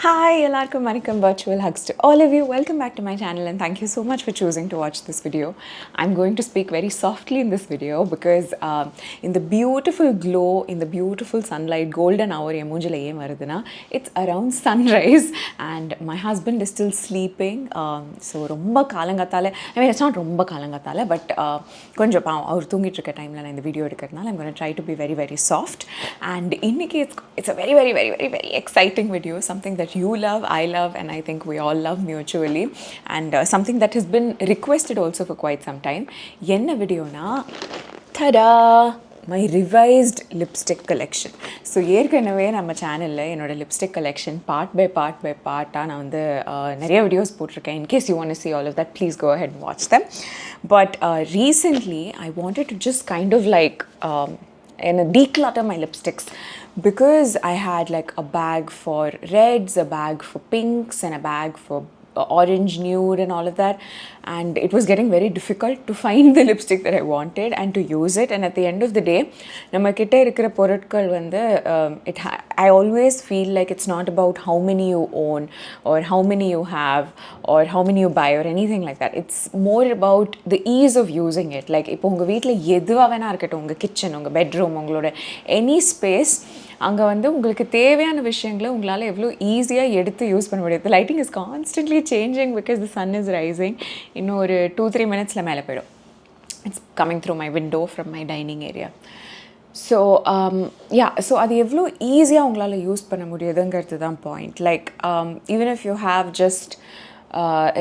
Hi, எல்லாருக்கும் வணக்கம் virtual hugs to all of you. Welcome back to my channel and thank you so much for choosing to watch this video. I'm going to speak very softly in this video because in the beautiful glow, in the beautiful sunlight, golden hour என் மூஞ்சில ஏன் வருதுன்னா it's around sunrise and my husband is still sleeping. So ரொம்ப காலங்காத்தால it's not ரொம்ப காலங்காத்தால but கொஞ்சம் அவர் தூங்கிட்டு இருக்க டைமில் நான் இந்த வீடியோ எடுக்கிறதுனால I'm going to try to be very very soft and இன்னைக்கு it's a very exciting video, something that you love, I love, and I think we all love mutually, and something that has been requested also for quite some time. Enna video na tada, my revised lipstick collection. So ஏற்கனவே நம்ம சேனலில் என்னோட lipstick collection part by பார்ட்டாக நான் வந்து நிறைய videos போட்டிருக்கேன். In case you want to see all of that, please go ahead and watch them. But recently I wanted to just kind of like and declutter my lipsticks because I had like a bag for reds, a bag for pinks, and a bag for orange nude and all of that, and it was getting very difficult to find the lipstick that I wanted and to use it. And at the end of the day, நம்ம கிட்ட இருக்கிற பொருட்கள் வந்து I always feel like it's not about how many you own or how many you have or how many you buy or anything like that. It's more about the ease of using it. Like இப்போ உங்கள் வீட்டில் எதுவாக வேணா இருக்கட்டும், உங்கள் kitchen, உங்கள் bedroom, உங்களோட any space, அங்கே வந்து உங்களுக்கு தேவையான விஷயங்களை உங்களால் எவ்வளோ ஈஸியாக எடுத்து யூஸ் பண்ண முடியாது. Lighting is constantly changing because the sun is rising. இன்னும் ஒரு 2-3 மினிட்ஸில் மேலே போயிடும். It's coming through my window from my dining area. So so அது எவ்வளோ ஈஸியாக உங்களால் யூஸ் பண்ண முடியுதுங்கிறது தான் point. Like even if you have just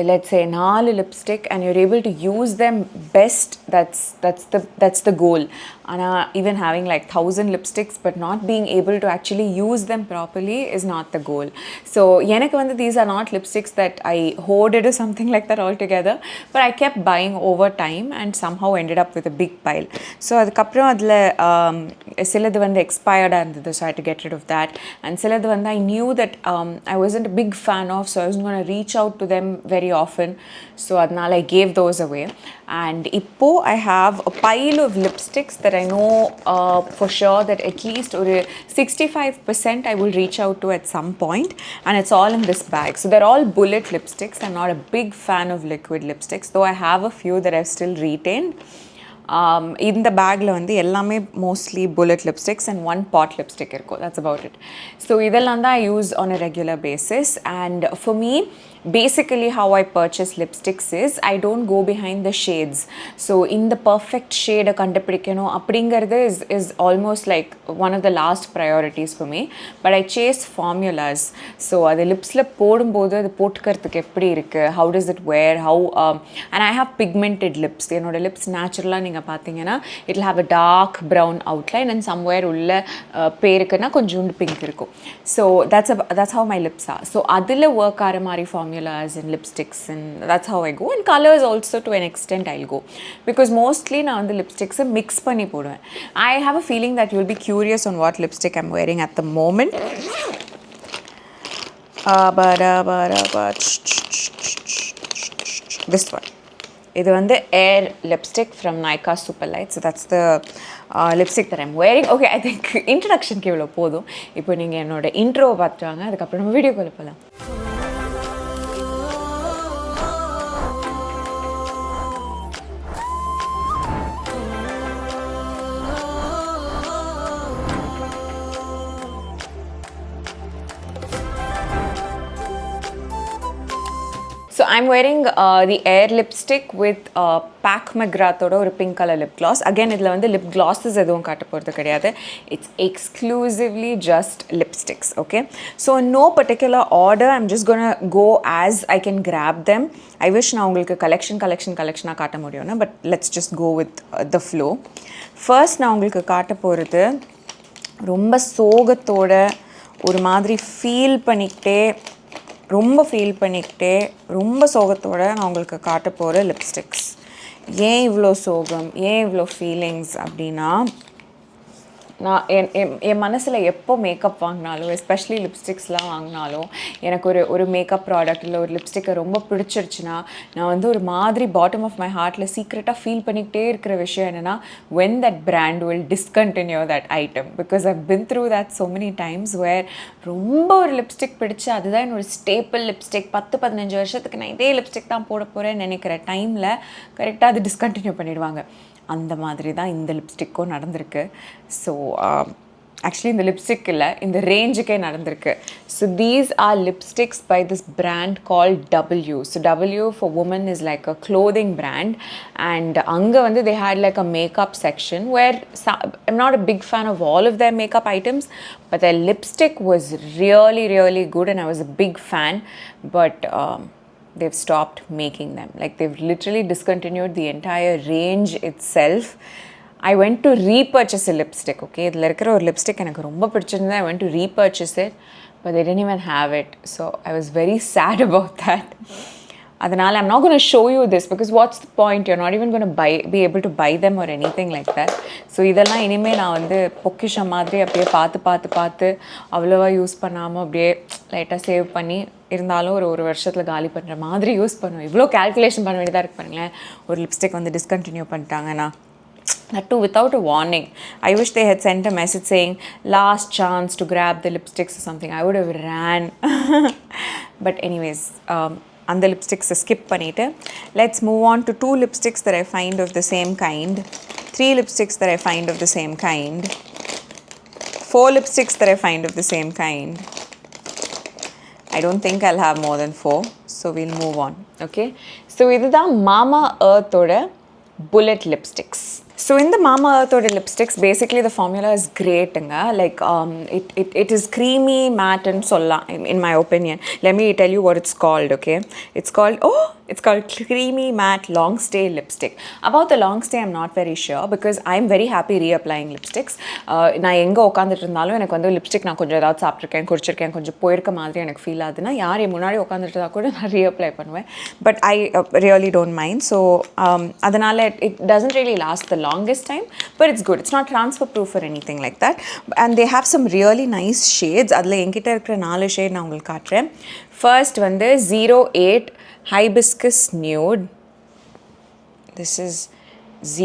let's say 4 lipstick and you're able to use them best, that's the goal. Even having like 1,000 lipsticks but not being able to actually use them properly is not the goal. So எனக்கு வந்து these are not lipsticks that I hoarded or something like that altogether, but I kept buying over time and somehow ended up with a big pile. So அதுக்கப்புறம் அதில் சிலது வந்து எக்ஸ்பயர்டாக இருந்தது, so I had to get rid of that, and சிலது வந்து I knew that I wasn't a big fan of, so I wasn't going to reach out to them very often, so adnala I gave those away. And ippo I have a pile of lipsticks that I know for sure that at least or 65% I will reach out to at some point, and it's all in this bag. So they're all bullet lipsticks. I'm not a big fan of liquid lipsticks, though I have a few that I've still retained. இந்த பேக்கில் வந்து எல்லாமே mostly bullet lipsticks and 1 pot lipstick இருக்கும். That's about it. So இதெல்லாம் தான் I use on a regular basis. And for me basically how I purchase lipsticks is I don't go behind the shades. So in the perfect shade கண்டுபிடிக்கணும் அப்படிங்கிறது is almost like one of the last priorities for me, but I chase formulas. So அது லிப்ஸில் போடும்போது அது போட்டுக்கிறதுக்கு எப்படி இருக்குது, how does it wear, how and I have pigmented lips. என்னோட lips நேச்சுரலாக நீங்கள் பார்த்தீங்கன்னா it will have a dark brown outline and somewhere உள்ள பேருக்குன்னா கொஞ்சோண்டு பிங்க் இருக்கும். So that's how my lips are. So அதில் ஒர்க் ஆகிற மாதிரி formulas and lipsticks, and that's how I go. And colors also to an extent I'll go, because mostly நான் வந்து lipsticks mix பண்ணி போடுவேன். I have a feeling that you'll be curious on what lipstick I'm wearing at the moment. This one, இது வந்து air lipstick from Nykaa Superlight. So that's the lipstick that I'm wearing. Okay, I think introduction க்கு இவ்வளோ போதும். இப்போ நீங்கள் என்னோட intro பார்த்துவாங்க, அதுக்கப்புறம் நம்ம வீடியோக்குள்ளே போகலாம். So I'm wearing the Air lipstick with Pack McGrath ஒரு pink color lip gloss. Again, இதில் வந்து lip glosses எதுவும் காட்ட போகிறது கிடையாது. It's exclusively just lipsticks, okay? So in no particular order, I'm just gonna go as I can grab them. I wish நான் உங்களுக்கு collectionாக காட்ட முடியும்னா, but let's just go with the flow. First நான் உங்களுக்கு காட்ட போகிறது ரொம்ப சோகத்தோட ஒரு மாதிரி ஃபீல் பண்ணிக்கிட்டே ரொம்ப சோகத்தோடு நான் உங்களுக்கு காட்ட போகிற லிப்ஸ்டிக்ஸ். ஏன் இவ்வளோ சோகம், ஏன் இவ்வளோ ஃபீலிங்ஸ் அப்படின்னா, நான் என் மனசில் எப்போ மேக்கப் வாங்கினாலும் எஸ்பெஷலி லிப்ஸ்டிக்ஸ்லாம் வாங்கினாலும் எனக்கு ஒரு மேக்கப் ப்ராடக்ட் இல்லை ஒரு லிப்ஸ்டிக்கை ரொம்ப பிடிச்சிருச்சுன்னா நான் வந்து ஒரு மாதிரி பாட்டம் ஆஃப் மை ஹார்ட்டில் சீக்ரெட்டாக ஃபீல் பண்ணிக்கிட்டே இருக்கிற விஷயம் என்னென்னா when that brand will discontinue that item, because I've been through that so many times where ரொம்ப ஒரு லிப்ஸ்டிக் பிடிச்சி அதுதான் என்னோட ஸ்டேப்பிள் லிப்ஸ்டிக் 10-15 வருஷத்துக்கு நான் இதே லிப்ஸ்டிக் தான் போட போகிறேன்னு நினைக்கிற டைமில் கரெக்டாக அது டிஸ்கண்டினியூ பண்ணிடுவாங்க. அந்த மாதிரி தான் இந்த லிப்ஸ்டிக்கும் நடந்திருக்கு. ஸோ ஆக்சுவலி இந்த லிப்ஸ்டிக் இல்லை, இந்த ரேஞ்சுக்கே நடந்திருக்கு. So these are lipsticks by this brand called W. So W for women is like a clothing brand, and அங்கே வந்து they had like a makeup section where I'm not a big fan of all of their makeup items, but their lipstick was really really good and I was a big fan. But they've stopped making them. Like they've literally discontinued the entire range itself. I went to repurchase a lipstick, okay? இதில் இருக்கிற ஒரு lipstick எனக்கு ரொம்ப பிடிச்சிருந்தது. I went to repurchase it, but they didn't even have it. So I was very sad about that. அதனால் I'm not going to show you this because what's the point? You're not even going to be able to buy them or anything like that. So இதெல்லாம் இனிமேல் நான் வந்து பொக்கிஷம் மாதிரி அப்படியே பார்த்து அவ்வளோவா யூஸ் பண்ணாமல் அப்படியே லைட்டாக சேவ் பண்ணி இருந்தாலும் ஒரு வருஷத்தில் காலி பண்ணுற மாதிரி யூஸ் பண்ணுவேன். இவ்வளோ கேல்குலேஷன் பண்ண வேண்டியதாக இருக்கு பாருங்களேன். ஒரு லிப்ஸ்டிக் வந்து டிஸ்கண்டினியூ பண்ணிட்டாங்கன்னா, that too without a warning. I wish they had sent a message saying last chance to grab the lipsticks or something. I would have ran. But anyways, and the lipsticks skip பண்ணிட்டு let's move on to 2 lipsticks that I find of the same kind, 3 lipsticks that I find of the same kind, 4 lipsticks that I find of the same kind. I don't think I'll have more than 4, so we'll move on. Okay, so இதுதான் Mama Earth ஓட bullet lipsticks. So in the Mama Earth lipsticks, basically the formula is great. Like it is creamy matte and solla, in my opinion. Let me tell you what it's called, okay? It's called creamy matte long stay lipstick. About the long stay I'm not very sure because I'm very happy reapplying lipsticks. நான் எங்கே உட்காந்துட்டு இருந்தாலும் எனக்கு வந்து lipstick நான் கொஞ்சம் ஏதாவது சாப்பிட்ருக்கேன் குடிச்சிருக்கேன் கொஞ்சம் போயிருக்க மாதிரி எனக்கு ஃபீல் ஆகுதுன்னா யார் என் முன்னாடி உட்காந்துட்டு தான் கூட நான் ரீஅப்ளை பண்ணுவேன். But I really don't mind. So அதனால் it doesn't really last the longest time, but it's good. It's not transfer proof or anything like that, and they have some really nice shades. adla enkita irukra 4 shade na ungalku kaatren. First vandu 08 hibiscus nude. This is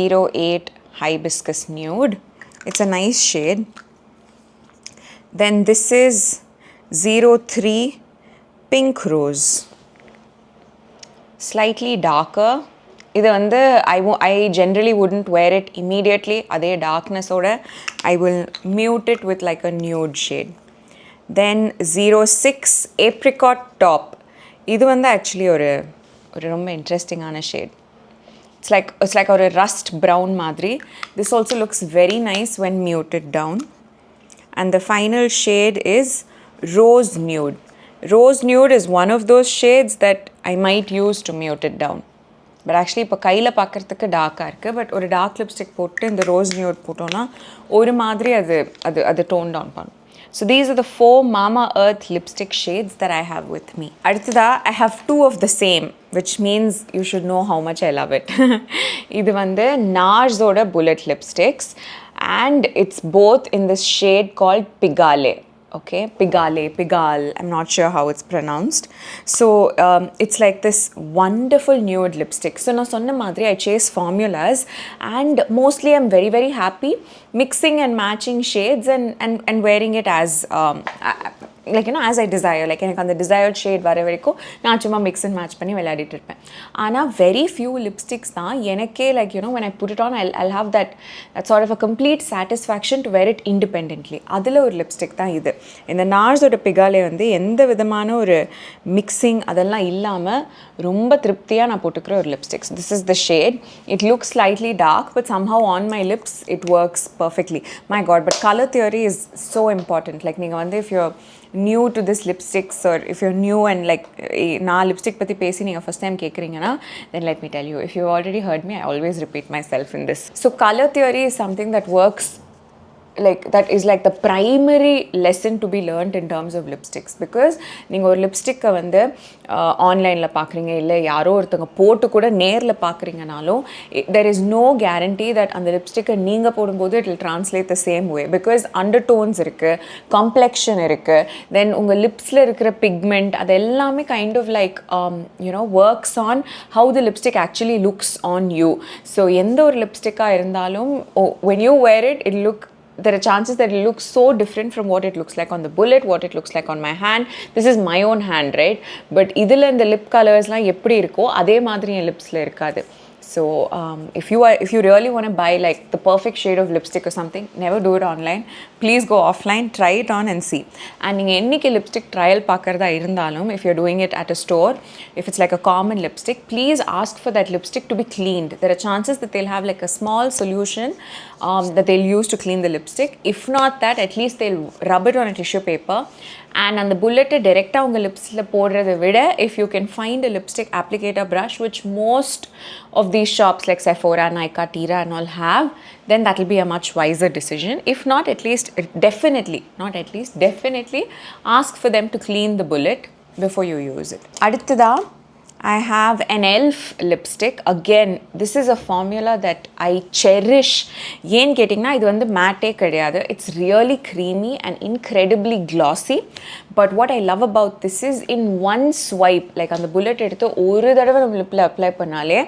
08 hibiscus nude. It's a nice shade. Then this is 03 pink rose, slightly darker. இது வந்து I generally wouldn't wear it immediately. அதே darkness-ஓட I will mute it with like a nude shade. Then 06 apricot top. இது வந்து actually ஒரு ரொம்ப இன்ட்ரெஸ்டிங்கான shade. It's like ஒரு rust brown மாதிரி. This also looks very nice when muted down. And the final shade is rose nude. Rose nude is one of those shades that I might use to mute it down. But actually இப்போ கையில் பார்க்குறதுக்கு டார்க்காக இருக்குது. But ஒரு dark lipstick போட்டு இந்த rose nude போட்டோன்னா ஒரு மாதிரி அது டோன் டவுன் பண்ணும். So these R the 4 Mama Earth lipstick shades that I have with me. அடுத்ததாக I have 2 of the same, which means you should know how much I love it. இது வந்து NARSோட bullet lipsticks and it's both in this shade called Pigale. Okay, Pigalle, I'm not sure how it's pronounced. So it's like this wonderful nude lipstick. So na sonna madri I chase formulas and mostly I'm very very happy mixing and matching shades and wearing it as like you know as I desire. Like எனக்கு அந்த desired shade வர வரைக்கும் நான் சும்மா mix and match பண்ணி விளையாடிட்டு இருப்பேன். ஆனால் very few lipsticks தான் எனக்கே like you know when I put it on I'll have that sort of a complete satisfaction to wear it independently. அதில் ஒரு லிப்ஸ்டிக் தான் இது. இந்த நார்ஸோட பிகாலே வந்து எந்த விதமான ஒரு மிக்சிங் அதெல்லாம் இல்லாமல் ரொம்ப திருப்தியாக நான் போட்டுக்கிற ஒரு lipsticks. This is the shade. It looks slightly dark but somehow on my lips it works perfectly. My god, but color theory is so important. Like நீங்கள் வந்து if you're new to this lipsticks or if you're new and like நான் lipstick பற்றி பேசி நீங்கள் first time கேட்குறீங்கன்னா then let me tell you, if you've already heard me, I always repeat myself in this. So color theory is something that works like that is like the primary lesson to be learned in terms of lipsticks, because நீங்கள் ஒரு லிப்ஸ்டிக்கை வந்து ஆன்லைனில் பார்க்குறீங்க, இல்லை யாரோ ஒருத்தவங்க போட்டு கூட நேரில் பார்க்குறீங்கனாலும் there is no guarantee that அந்த லிப்ஸ்டிக்கை நீங்கள் போடும்போது it will translate the same way, because undertones இருக்குது, complexion இருக்குது, then உங்கள் லிப்ஸில் இருக்கிற pigment அது எல்லாமே kind of like works on how the lipstick actually looks on you. So எந்த ஒரு லிப்ஸ்டிக்காக இருந்தாலும் when you wear it, there are chances that it looks so different from what it looks like on the bullet, what it looks like on my hand. This is my own hand, right? But idhila இந்த lip colors லாம் எப்படி இருக்கோ அதே மாதிரி என் லிப்ஸ்ல இருக்காது. So if you really want to buy like the perfect shade of lipstick or something, never do it online. Please go offline, try it on and see. And நீங்கள் என்னைக்கு lipstick trial பார்க்கறதா இருந்தாலும், if you're doing it at a store, if it's like a common lipstick, please ask for that lipstick to be cleaned. There are chances that they'll have like a small solution that they'll use to clean the lipstick. If not that, at least they'll rub it on a tissue paper. And அந்த புல்லெட்டை டைரெக்டாக உங்கள் லிப்ஸில் போடுறதை விட, if you can find a lipstick applicator brush, which most of these shops like Sephora, Nykaa, Tira and all have, then that will be a much wiser decision. If not, definitely ask for them to clean the bullet before you use it. அடுத்ததா I have an e.l.f. lipstick. Again, this is a formula that I cherish. ஏன் கேட்டிங்கன்னா இது வந்து மேட்டே கிடையாது. It's really creamy and incredibly glossy. But what I love about this is in one swipe, like அந்த bullet எடுத்து ஒரு தடவை நம்ம லிப்பில் அப்ளை பண்ணாலே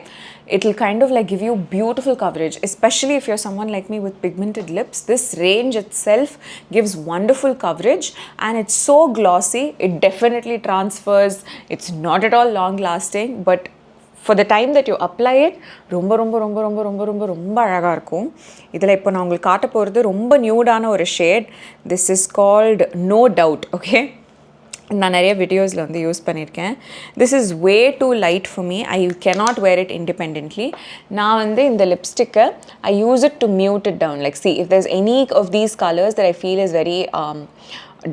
it will kind of like give you beautiful coverage, especially if you're someone like me with pigmented lips. This range itself gives wonderful coverage and it's so glossy. It definitely transfers. It's not at all long lasting, but for the time that you apply it, ரொம்ப ரொம்ப ரொம்ப ரொம்ப ரொம்ப ரொம்ப ரொம்ப அழகாக இருக்கும். இதில் இப்போ நான் உங்களுக்கு காட்ட போகிறது ரொம்ப நியூடான ஒரு shade. This is called No Doubt, okay? நான் நிறைய வீடியோஸில் வந்து யூஸ் பண்ணியிருக்கேன். This is way too light for me. I cannot wear it independently. நான் வந்து இந்த லிப்ஸ்டிக்கை I use it to mute it down. Like see if there's any of these colours that I feel is very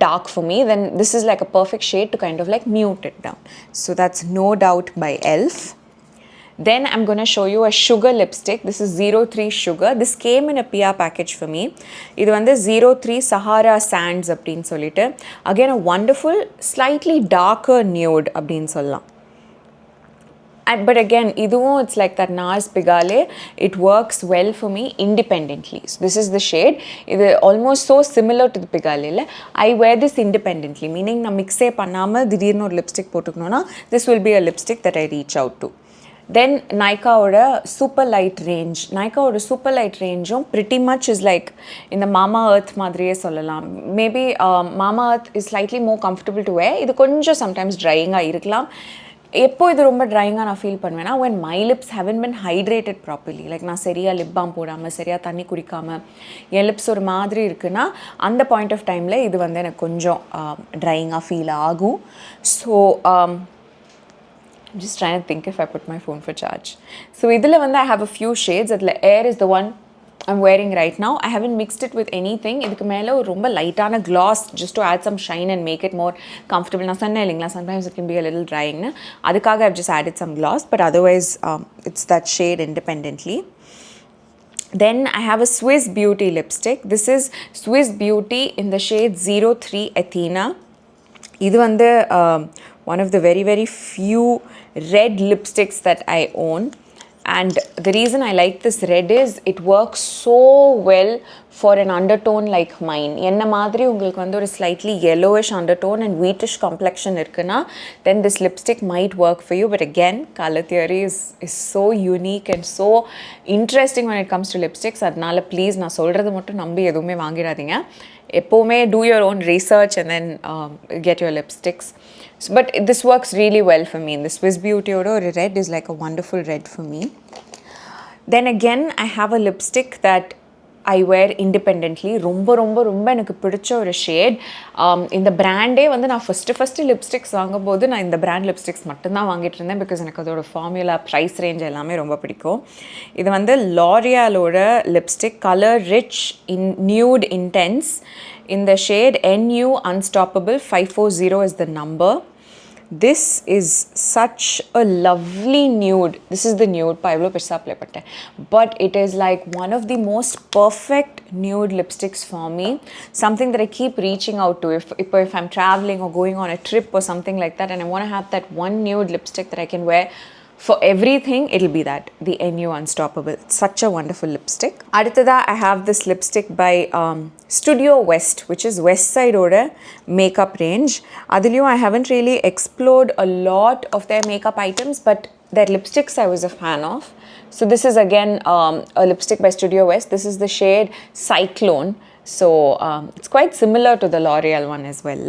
dark for me, then this is like a perfect shade to kind of like mute it down. So that's No Doubt by e.l.f. Then I'm going to show you a sugar lipstick. This is 03 Sugar. This came in a PR package for me. இது வந்து 03 Sahara Sands அப்படின்னு சொல்லிட்டு, again a wonderful slightly darker nude அப்படின்னு சொல்லலாம். But again, இதுவும் it's like that NARS Pigale. It works well for me independently. So this is the shade. இது almost so similar to the Pigale. I wear this independently, meaning நான் மிக்ஸே பண்ணாமல் திடீர்னு ஒரு lipstick போட்டுக்கணும்னா this will be a lipstick that I reach out to. Then Nykaaoda super light range. Nykaaoda super light rangeum pretty much is like in the Mama Earth மாதிரியே சொல்லலாம். Maybe Mama Earth is slightly more comfortable to wear. இது கொஞ்சம் sometimes drying-ஆக இருக்கலாம். எப்போ இது ரொம்ப ட்ரைங்காக நான் feel பண்ணுவேன்னா, when my lips haven't been hydrated properly, like நான் சரியாக லிப் பாம் போடாமல் சரியாக தண்ணி குடிக்காமல் என் லிப்ஸ் ஒரு மாதிரி இருக்குன்னா அந்த பாயிண்ட் ஆஃப் டைமில் இது வந்து எனக்கு கொஞ்சம் ட்ரைங்காக ஃபீல் ஆகும். So I'm just trying to think if I put my phone for charge. So idhila vanda I have a few shades. Adla Air is the one I'm wearing right now. I haven't mixed it with anything. Idukku mela or romba light ana gloss just to add some shine and make it more comfortable. Na sanna illingla, sometimes it can be a little drying na, adukaga I've just added some gloss, but otherwise it's that shade independently. Then I have a Swiss Beauty lipstick. This is Swiss Beauty in the shade 03 Athena. Idu vande one of the very very few red lipsticks that I own, and the reason I like this red is it works so well for an undertone like mine. Enna madri ungalku vandu or slightly yellowish undertone and wheatish complexion irukuna, then this lipstick might work for you. But again, color theory is so unique and so interesting when it comes to lipsticks. Adnala please na solradhu mattum nambi edume vaangiradinga. எப்போவுமே do your own research and then get your lipsticks. So, but this works really well for me. The Swiss Beauty or red is like a wonderful red for me. Then again, I have a lipstick that I wear independently. ரொம்ப ரொம்ப ரொம்ப எனக்கு பிடிச்ச ஒரு shade. இந்த பிராண்டே வந்து நான் first lipsticks வாங்கும்போது நான் இந்த பிராண்ட் லிப்ஸ்டிக்ஸ் மட்டும்தான் வாங்கிட்டு இருந்தேன், பிகாஸ் எனக்கு அதோட ஃபார்முலா ப்ரைஸ் ரேஞ்ச் எல்லாமே ரொம்ப பிடிக்கும். இது வந்து லாரியாலோட lipstick, colour rich in nude intense. இந்த shade NU Unstoppable 540 is the number. This is such a lovely nude. This is the nude pavlo pesa apply patte, but it is like one of the most perfect nude lipsticks for me, something that I keep reaching out to if I'm traveling or going on a trip or something like that, and I want to have that one nude lipstick that I can wear for everything. It'll be that, the NU Unstoppable. It's such a wonderful lipstick. Adutha I have this lipstick by Studio West, which is West Side oda makeup range. Adiliyum I haven't really explored a lot of their makeup items, but their lipsticks I was a fan of. So this is again a lipstick by Studio West. This is the shade Cyclone. So it's quite similar to the L'Oreal one as well.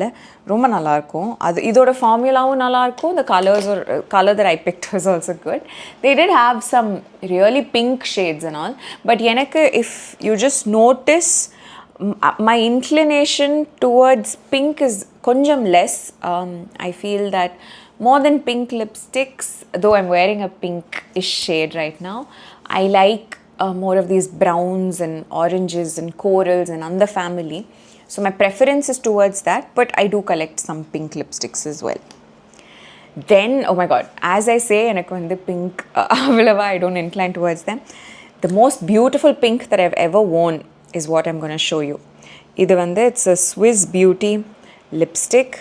ரொம்ப நல்லா இருக்கும். அது இதோட ஃபார்முலாவும் நல்லா இருக்கும். The color that I picked was also good. They did have some really pink shades and all, but எனக்கு if you just notice, my inclination towards pink is konjam less. I feel that more than pink lipsticks, though I'm wearing a pinkish shade right now, I like more of these browns and oranges and corals and on the family. So my preference is towards that, but I do collect some pink lipsticks as well. Then, oh my god, as I say, enakku vandu pink avalava I don't incline towards them. The most beautiful pink that I've ever worn is what I'm going to show you. Idu vandu it's a Swiss Beauty lipstick.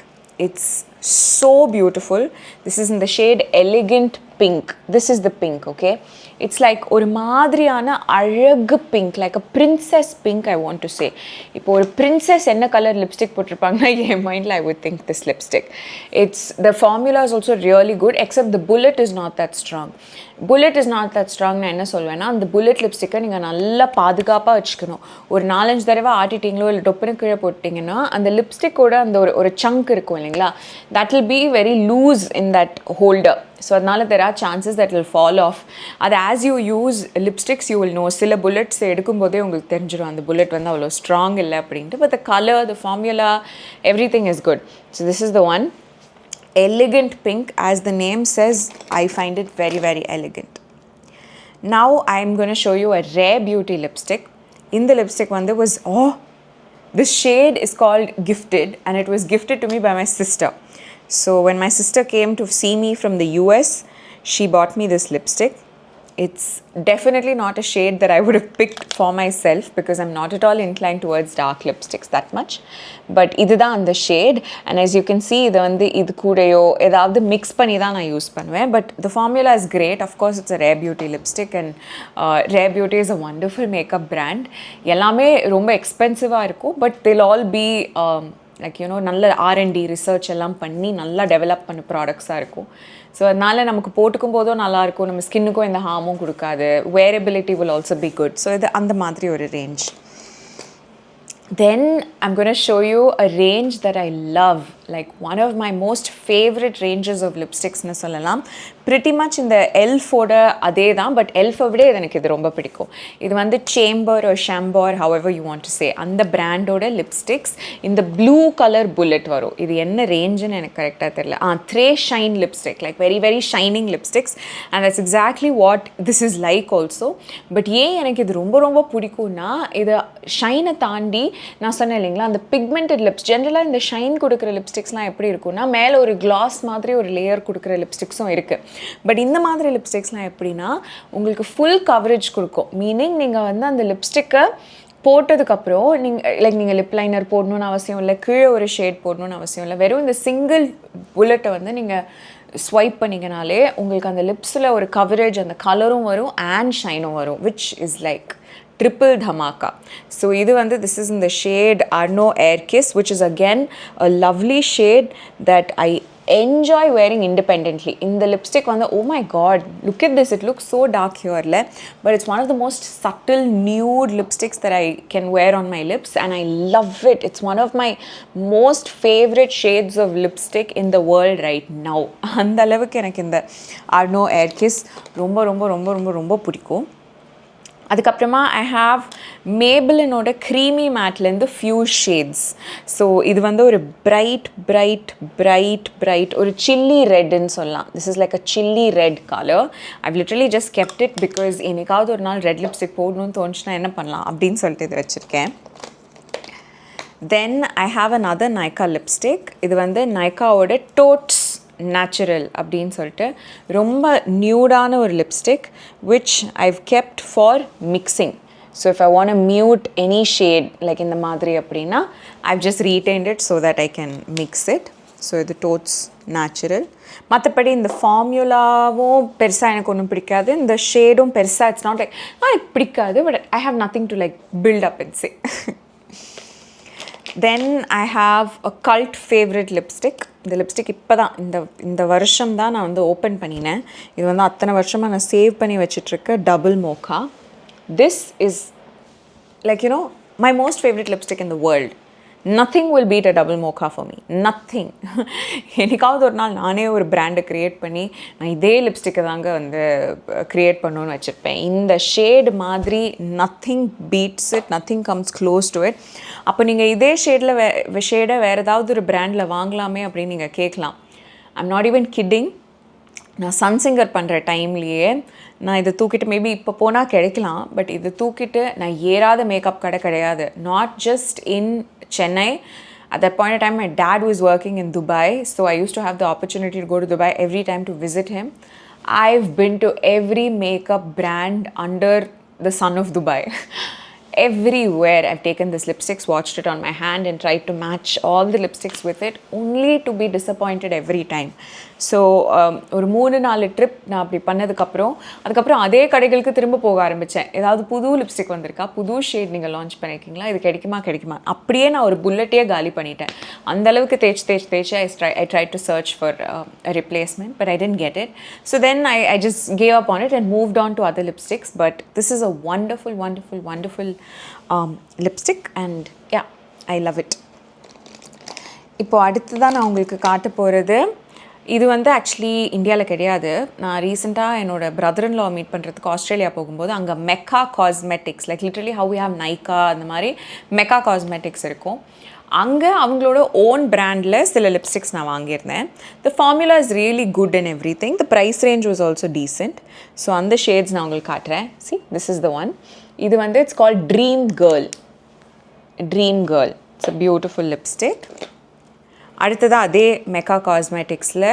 It's so beautiful. This is in the shade Elegant Pink. This is the pink, okay? It's like ஒரு மாதிரியான அழகு pink, like a princess pink, I want to say. இப்போ ஒரு princess என்ன colour lipstick போட்டிருப்பாங்கன்னா என் மைண்டில் I would think this lipstick. The formula is also really good, except the bullet is not that strong. Bullet is not that strong நான் என்ன சொல்வேன்னா, அந்த bullet லிப்ஸ்டிக்கை நீங்கள் நல்லா பாதுகாப்பாக வச்சுக்கணும். ஒரு 4-5 தடவை ஆட்டிட்டீங்களோ இல்லை டொப்புன்னு கீழே போட்டிங்கன்னா அந்த லிப்ஸ்டிக்கோட அந்த ஒரு சங்க் இருக்கும் இல்லைங்களா, that will be very loose in that holder. So அதனால there are chances that will fall off. அது as you use lipsticks you will know. சில bullets எடுக்கும் போதே உங்களுக்கு தெரிஞ்சிடும் அந்த bullet வந்து அவ்வளோ strong இல்லை அப்படின்ட்டு. But the color, the formula, everything is good. So this is the one. Elegant Pink, as the name says, I find it very, very elegant. Now I'm going to show you a Rare Beauty lipstick. In the lipstick one there was, this shade is called Gifted, and it was gifted to me by my sister. So when my sister came to see me from the US, she bought me this lipstick. It's definitely not a shade that I would have picked for myself because I'm not at all inclined towards dark lipsticks that much. But இதுதா அந்த shade, and as you can see இது வந்து இது கூடயோ ஏதாவது mix பண்ணி தான் நான் யூஸ் பண்ணுவேன். But the formula is great. Of course it's a Rare Beauty lipstick, and Rare Beauty is a wonderful makeup brand. எல்லாமே ரொம்ப எக்ஸ்பென்சிவாக இருக்கும், but they'll all be like நல்ல R&D ரிசர்ச் எல்லாம் பண்ணி நல்லா டெவலப் பண்ண ப்ராடக்ட்ஸாக இருக்கும். ஸோ அதனால் நமக்கு போட்டுக்கும் போதும் நல்லாயிருக்கும், நம்ம ஸ்கின்னுக்கும் எந்த ஹார்மும் கொடுக்காது. வேரபிலிட்டி will also be good. So இது அந்த மாதிரி ஒரு range. Then I'm going to show you a range that I love, like one of my most favorite ranges of lipsticks nu sollalam. Pretty much in the elf oda adhe dhaan, but elf avide enakku idu romba pidikum. Idu vandu chamber or chambor, however you want to say, and the brand oda lipsticks in the blue color bullet varum. Idu enna range nu enakku correct ah therilla. Three shine lipstick, like very very shining lipsticks, and that's exactly what this is like also. But ஏன் எனக்கு இது ரொம்ப ரொம்ப பிடிக்கும்னா, இது ஷைனை தாண்டி நான் சொன்னேன் இல்லைங்களா, அந்த பிக்மெண்டட் லிப்ஸ் ஜென்ரலாக இந்த ஷைன் கொடுக்குற லிப்ஸ்டிக்ஸ்லாம் எப்படி இருக்குன்னா, மேலே ஒரு கிளாஸ் மாதிரி ஒரு லேயர் கொடுக்குற லிப்ஸ்டிக்ஸும் இருக்குது. பட் இந்த மாதிரி லிப்ஸ்டிக்ஸ்லாம் எப்படின்னா உங்களுக்கு ஃபுல் கவரேஜ் கொடுக்கும். மீனிங் நீங்கள் வந்து அந்த லிப்ஸ்டிக்கை போட்டதுக்கப்புறம் நீங்கள் லிப் லைனர் போடணுன்னு அவசியம் இல்லை, கீழே ஒரு ஷேட் போடணுன்னு அவசியம் இல்லை. வெறும் இந்த சிங்கிள் புல்லட்டை வந்து நீங்கள் ஸ்வைப் பண்ணிங்கனாலே உங்களுக்கு அந்த லிப்ஸில் ஒரு கவரேஜ், அந்த கலரும் வரும் அண்ட் ஷைனும் வரும், which is like triple dhamaka. So this is in the shade Arno Air Kiss, which is again a lovely shade that I enjoy wearing independently. In the lipstick oh my god, look at this, it looks so dark here, but it's one of the most subtle nude lipsticks that I can wear on my lips, and I love it. It's one of my most favorite shades of lipstick in the world right now. அந்த அளவுக்கு எனக்கு இந்த Arno Air Kiss ரொம்ப ரொம்ப ரொம்ப ரொம்ப ரொம்ப பிடிக்கும். அதுக்கப்புறமா ஐ ஹாவ் மேபிளினோட க்ரீமி மேட்லேருந்து ஃபியூ ஷேட்ஸ். ஸோ இது வந்து ஒரு பிரைட் ஒரு சில்லி ரெட்னு சொல்லலாம். This is like a chilli red colour. I've literally just kept it because என்னைக்காவது ஒரு நாள் ரெட் லிப்ஸ்டிக் போடணும்னு தோணுச்சுன்னா என்ன பண்ணலாம் அப்படின்னு சொல்லிட்டு இது வச்சுருக்கேன். Then I have another Nykaa lipstick. இது வந்து நைக்காவோட டோட்ஸ் natural அப்படின்னு சொல்லிட்டு ரொம்ப நியூடான ஒரு lipstick which I've kept for mixing. So if I want to mute any shade like இந்த மாதிரி அப்படின்னா I've just retained it so that I can mix it. So இது totes natural. மற்றபடி இந்த ஃபார்முலாவும் பெருசாக எனக்கு ஒன்றும் பிடிக்காது, இந்த ஷேடும் பெருசாக இட்ஸ் நாட் லைக் எனக்கு பிடிக்காது, but I have nothing to like build up and say. Then I have a cult favourite lipstick. இந்த லிப்ஸ்டிக் இப்போ தான் இந்த வருஷம் தான் நான் வந்து ஓப்பன் பண்ணினேன். இது வந்து அத்தனை வருஷமாக நான் சேவ் பண்ணி வச்சிட்ருக்க double Mocha. This is like, you know, my most favorite lipstick in the world. Nothing will beat a double mocha for me. Nothing. என்னைக்காவது ஒரு நாள் நானே ஒரு பிராண்டை க்ரியேட் பண்ணி நான் இதே லிப்ஸ்டிக்கை தாங்க வந்து க்ரியேட் பண்ணணும்னு வச்சுருப்பேன். இந்த ஷேடு மாதிரி nothing beats it, nothing comes close to it. அப்போ நீங்கள் இதே ஷேடை வேறு ஏதாவது ஒரு பிராண்டில் வாங்கலாமே அப்படின்னு நீங்கள் கேட்கலாம். I'm not even kidding. நான் சன்சிங்கர் பண்ணுற டைம்லேயே நான் இதை தூக்கிட்டு மேபி இப்போ போனால் கிடைக்கலாம், பட் இதை தூக்கிட்டு நான் ஏறாத மேக்கப் கடை கிடையாது. Not just in Chennai. At that point of time, my dad was working in Dubai, so I used to have the opportunity to go to Dubai every time to visit him. I've been to every makeup brand under the sun of Dubai. Everywhere I've taken this lipstick, swatched it on my hand and tried to match all the lipsticks with it, only to be disappointed every time. So ஒரு 3-4 trip நான் அப்படி அதுக்கப்புறம் அதே கடைகளுக்கு திரும்ப போக ஆரம்பித்தேன். ஏதாவது புது லிப்ஸ்டிக் வந்திருக்கா, புது ஷேட் நீங்கள் லான்ச் பண்ணியிருக்கீங்களா, இது கிடைக்குமா. அப்படியே நான் ஒரு புல்லட்டையே காலி பண்ணிட்டேன். அந்தளவுக்கு தேய்ச்சி I try to search for a replacement, but I didn't get it. So then I just gave up on it and moved on to other lipsticks. But this is a wonderful lipstick and yeah, I love it. இப்போ அடுத்ததான் நான் உங்களுக்கு காட்ட போகிறது, இது வந்து actually இந்தியாவில் கிடையாது. நான் ரீசெண்டாக என்னோட பிரதர்-இன்-லா மீட் பண்ணுறதுக்கு ஆஸ்திரேலியா போகும்போது அங்கே Mecca cosmetics, like literally how we have Nykaa அந்த மாதிரி மெக்கா காஸ்மெட்டிக்ஸ் இருக்கும். அங்கே அவங்களோட ஓன் பிராண்டில் சில லிப்ஸ்டிக்ஸ் நான் வாங்கியிருந்தேன். The formula is really good and everything. The price range was also decent. So அந்த ஷேட்ஸ் நான் உங்களுக்கு காட்டுறேன். See, this is the one. இது வந்து it's called dream girl. It's a beautiful lipstick. அடுத்ததாக அதே மெக்கா காஸ்மெட்டிக்ஸில்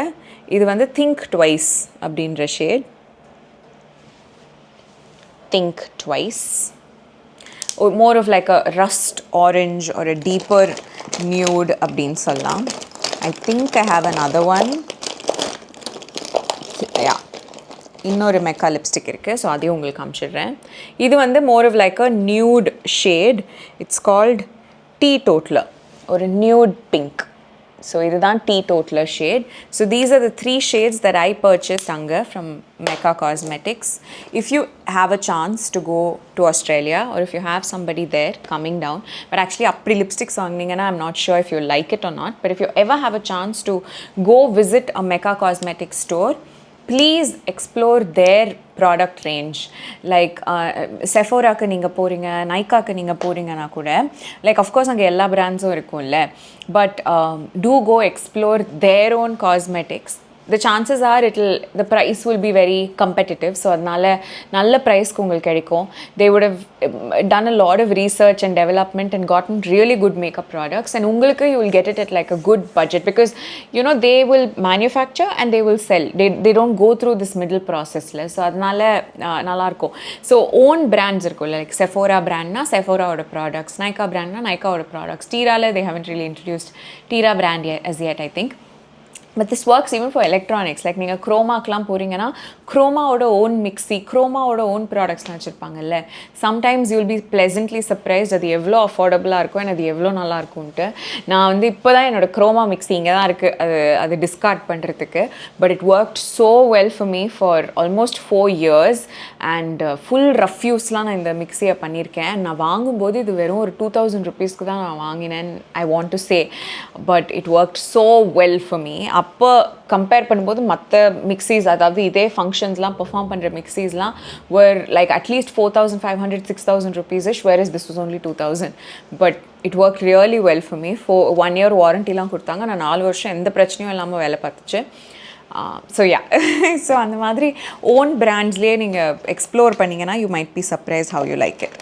இது வந்து திங்க் ட்வைஸ் அப்படின்ற ஷேட். Think twice, more of like a rust orange or a deeper nude அப்படின்னு சொல்லலாம். I think I have another one. Yeah, இன்னொரு மெக்கா லிப்ஸ்டிக் இருக்குது, ஸோ அதையும் உங்களுக்கு காமிச்சிடுறேன். இது வந்து more of like a nude shade. It's called Teetotaler, ஒரு nude pink. So இதுதான் Teetotaler shade. So these are the 3 shades that I purchased அங்கே from Mecca Cosmetics. If you have a chance to go to Australia or if you have somebody there coming down, but actually அப்படி lipsticks வாங்கினீங்கன்னா I'm not sure if you like it or not, but if you ever have a chance to go visit a Mecca Cosmetics store, please explore their product range. Like செஃபோராக்கு நீங்கள் போகிறீங்க, நைக்காக்கு நீங்கள் போகிறீங்கன்னா கூட, like of course அங்கே எல்லா பிராண்ட்ஸும் இருக்கும்ல, but do go explore their own cosmetics. The chances are the price will be very competitive, so அதனால நல்ல ப்ரைஸ்க்கு உங்களுக்கு கிடைக்கும். They would have done a lot of research and development and gotten really good makeup products, and உங்களுக்கு you will get it at like a good budget because you know they will manufacture and they will sell. They don't go through this middle processல, so அதனால நல்லாயிருக்கும். So own brands இருக்கும்ல, like Sephora பிராண்ட்னா செஃபோராவோட products, Nykaa பிராண்ட்னா நைக்காவோட products. டீரால they haven't really introduced Tira brand as yet, I think. But this works even for electronics. Like நீங்கள் குரோமாக்கெலாம் போகிறீங்கன்னா குரோமாவோட ஓன் மிக்ஸி, குரோமாவோட ஓன் ப்ராடக்ட்ஸ்லாம் வச்சுருப்பாங்கல்ல. Sometimes you will be pleasantly surprised அது எவ்வளோ அஃபோர்டபுளாக இருக்கும் and அது எவ்வளோ நல்லா இருக்கும்ன்ட்டு. நான் வந்து இப்போ தான் என்னோடய குரோமா மிக்ஸி இங்கே தான் இருக்குது அது டிஸ்கார்ட் பண்ணுறதுக்கு. But it worked so well for me for almost 4 years and full rough யூஸ்லாம் நான் இந்த மிக்ஸியை பண்ணியிருக்கேன். நான் வாங்கும்போது இது வெறும் ஒரு 2000 rupeesக்கு தான் நான் வாங்கினேன், I want to say. But it worked so well for me. அப்போ கம்பேர் பண்ணும்போது மற்ற மிக்ஸிஸ், அதாவது இதே ஃபங்க்ஷன்ஸ்லாம் பெர்ஃபார்ம் பண்ணுற மிக்ஸிஸ்லாம் were like at least 4,500 6,000 rupees-ish, whereas this was only 2,000. But it worked really well for me. For 1 year வாரண்டிலாம் கொடுத்தாங்க. நான் 4 வருஷம் எந்த பிரச்சனையும் இல்லாமல் வேலை பார்த்துச்சு. ஸோ யா, ஸோ அந்த மாதிரி ஓன் பிராண்ட்ஸ்லேயே நீங்கள் எக்ஸ்ப்ளோர் பண்ணிங்கன்னா you might be surprise how you like it.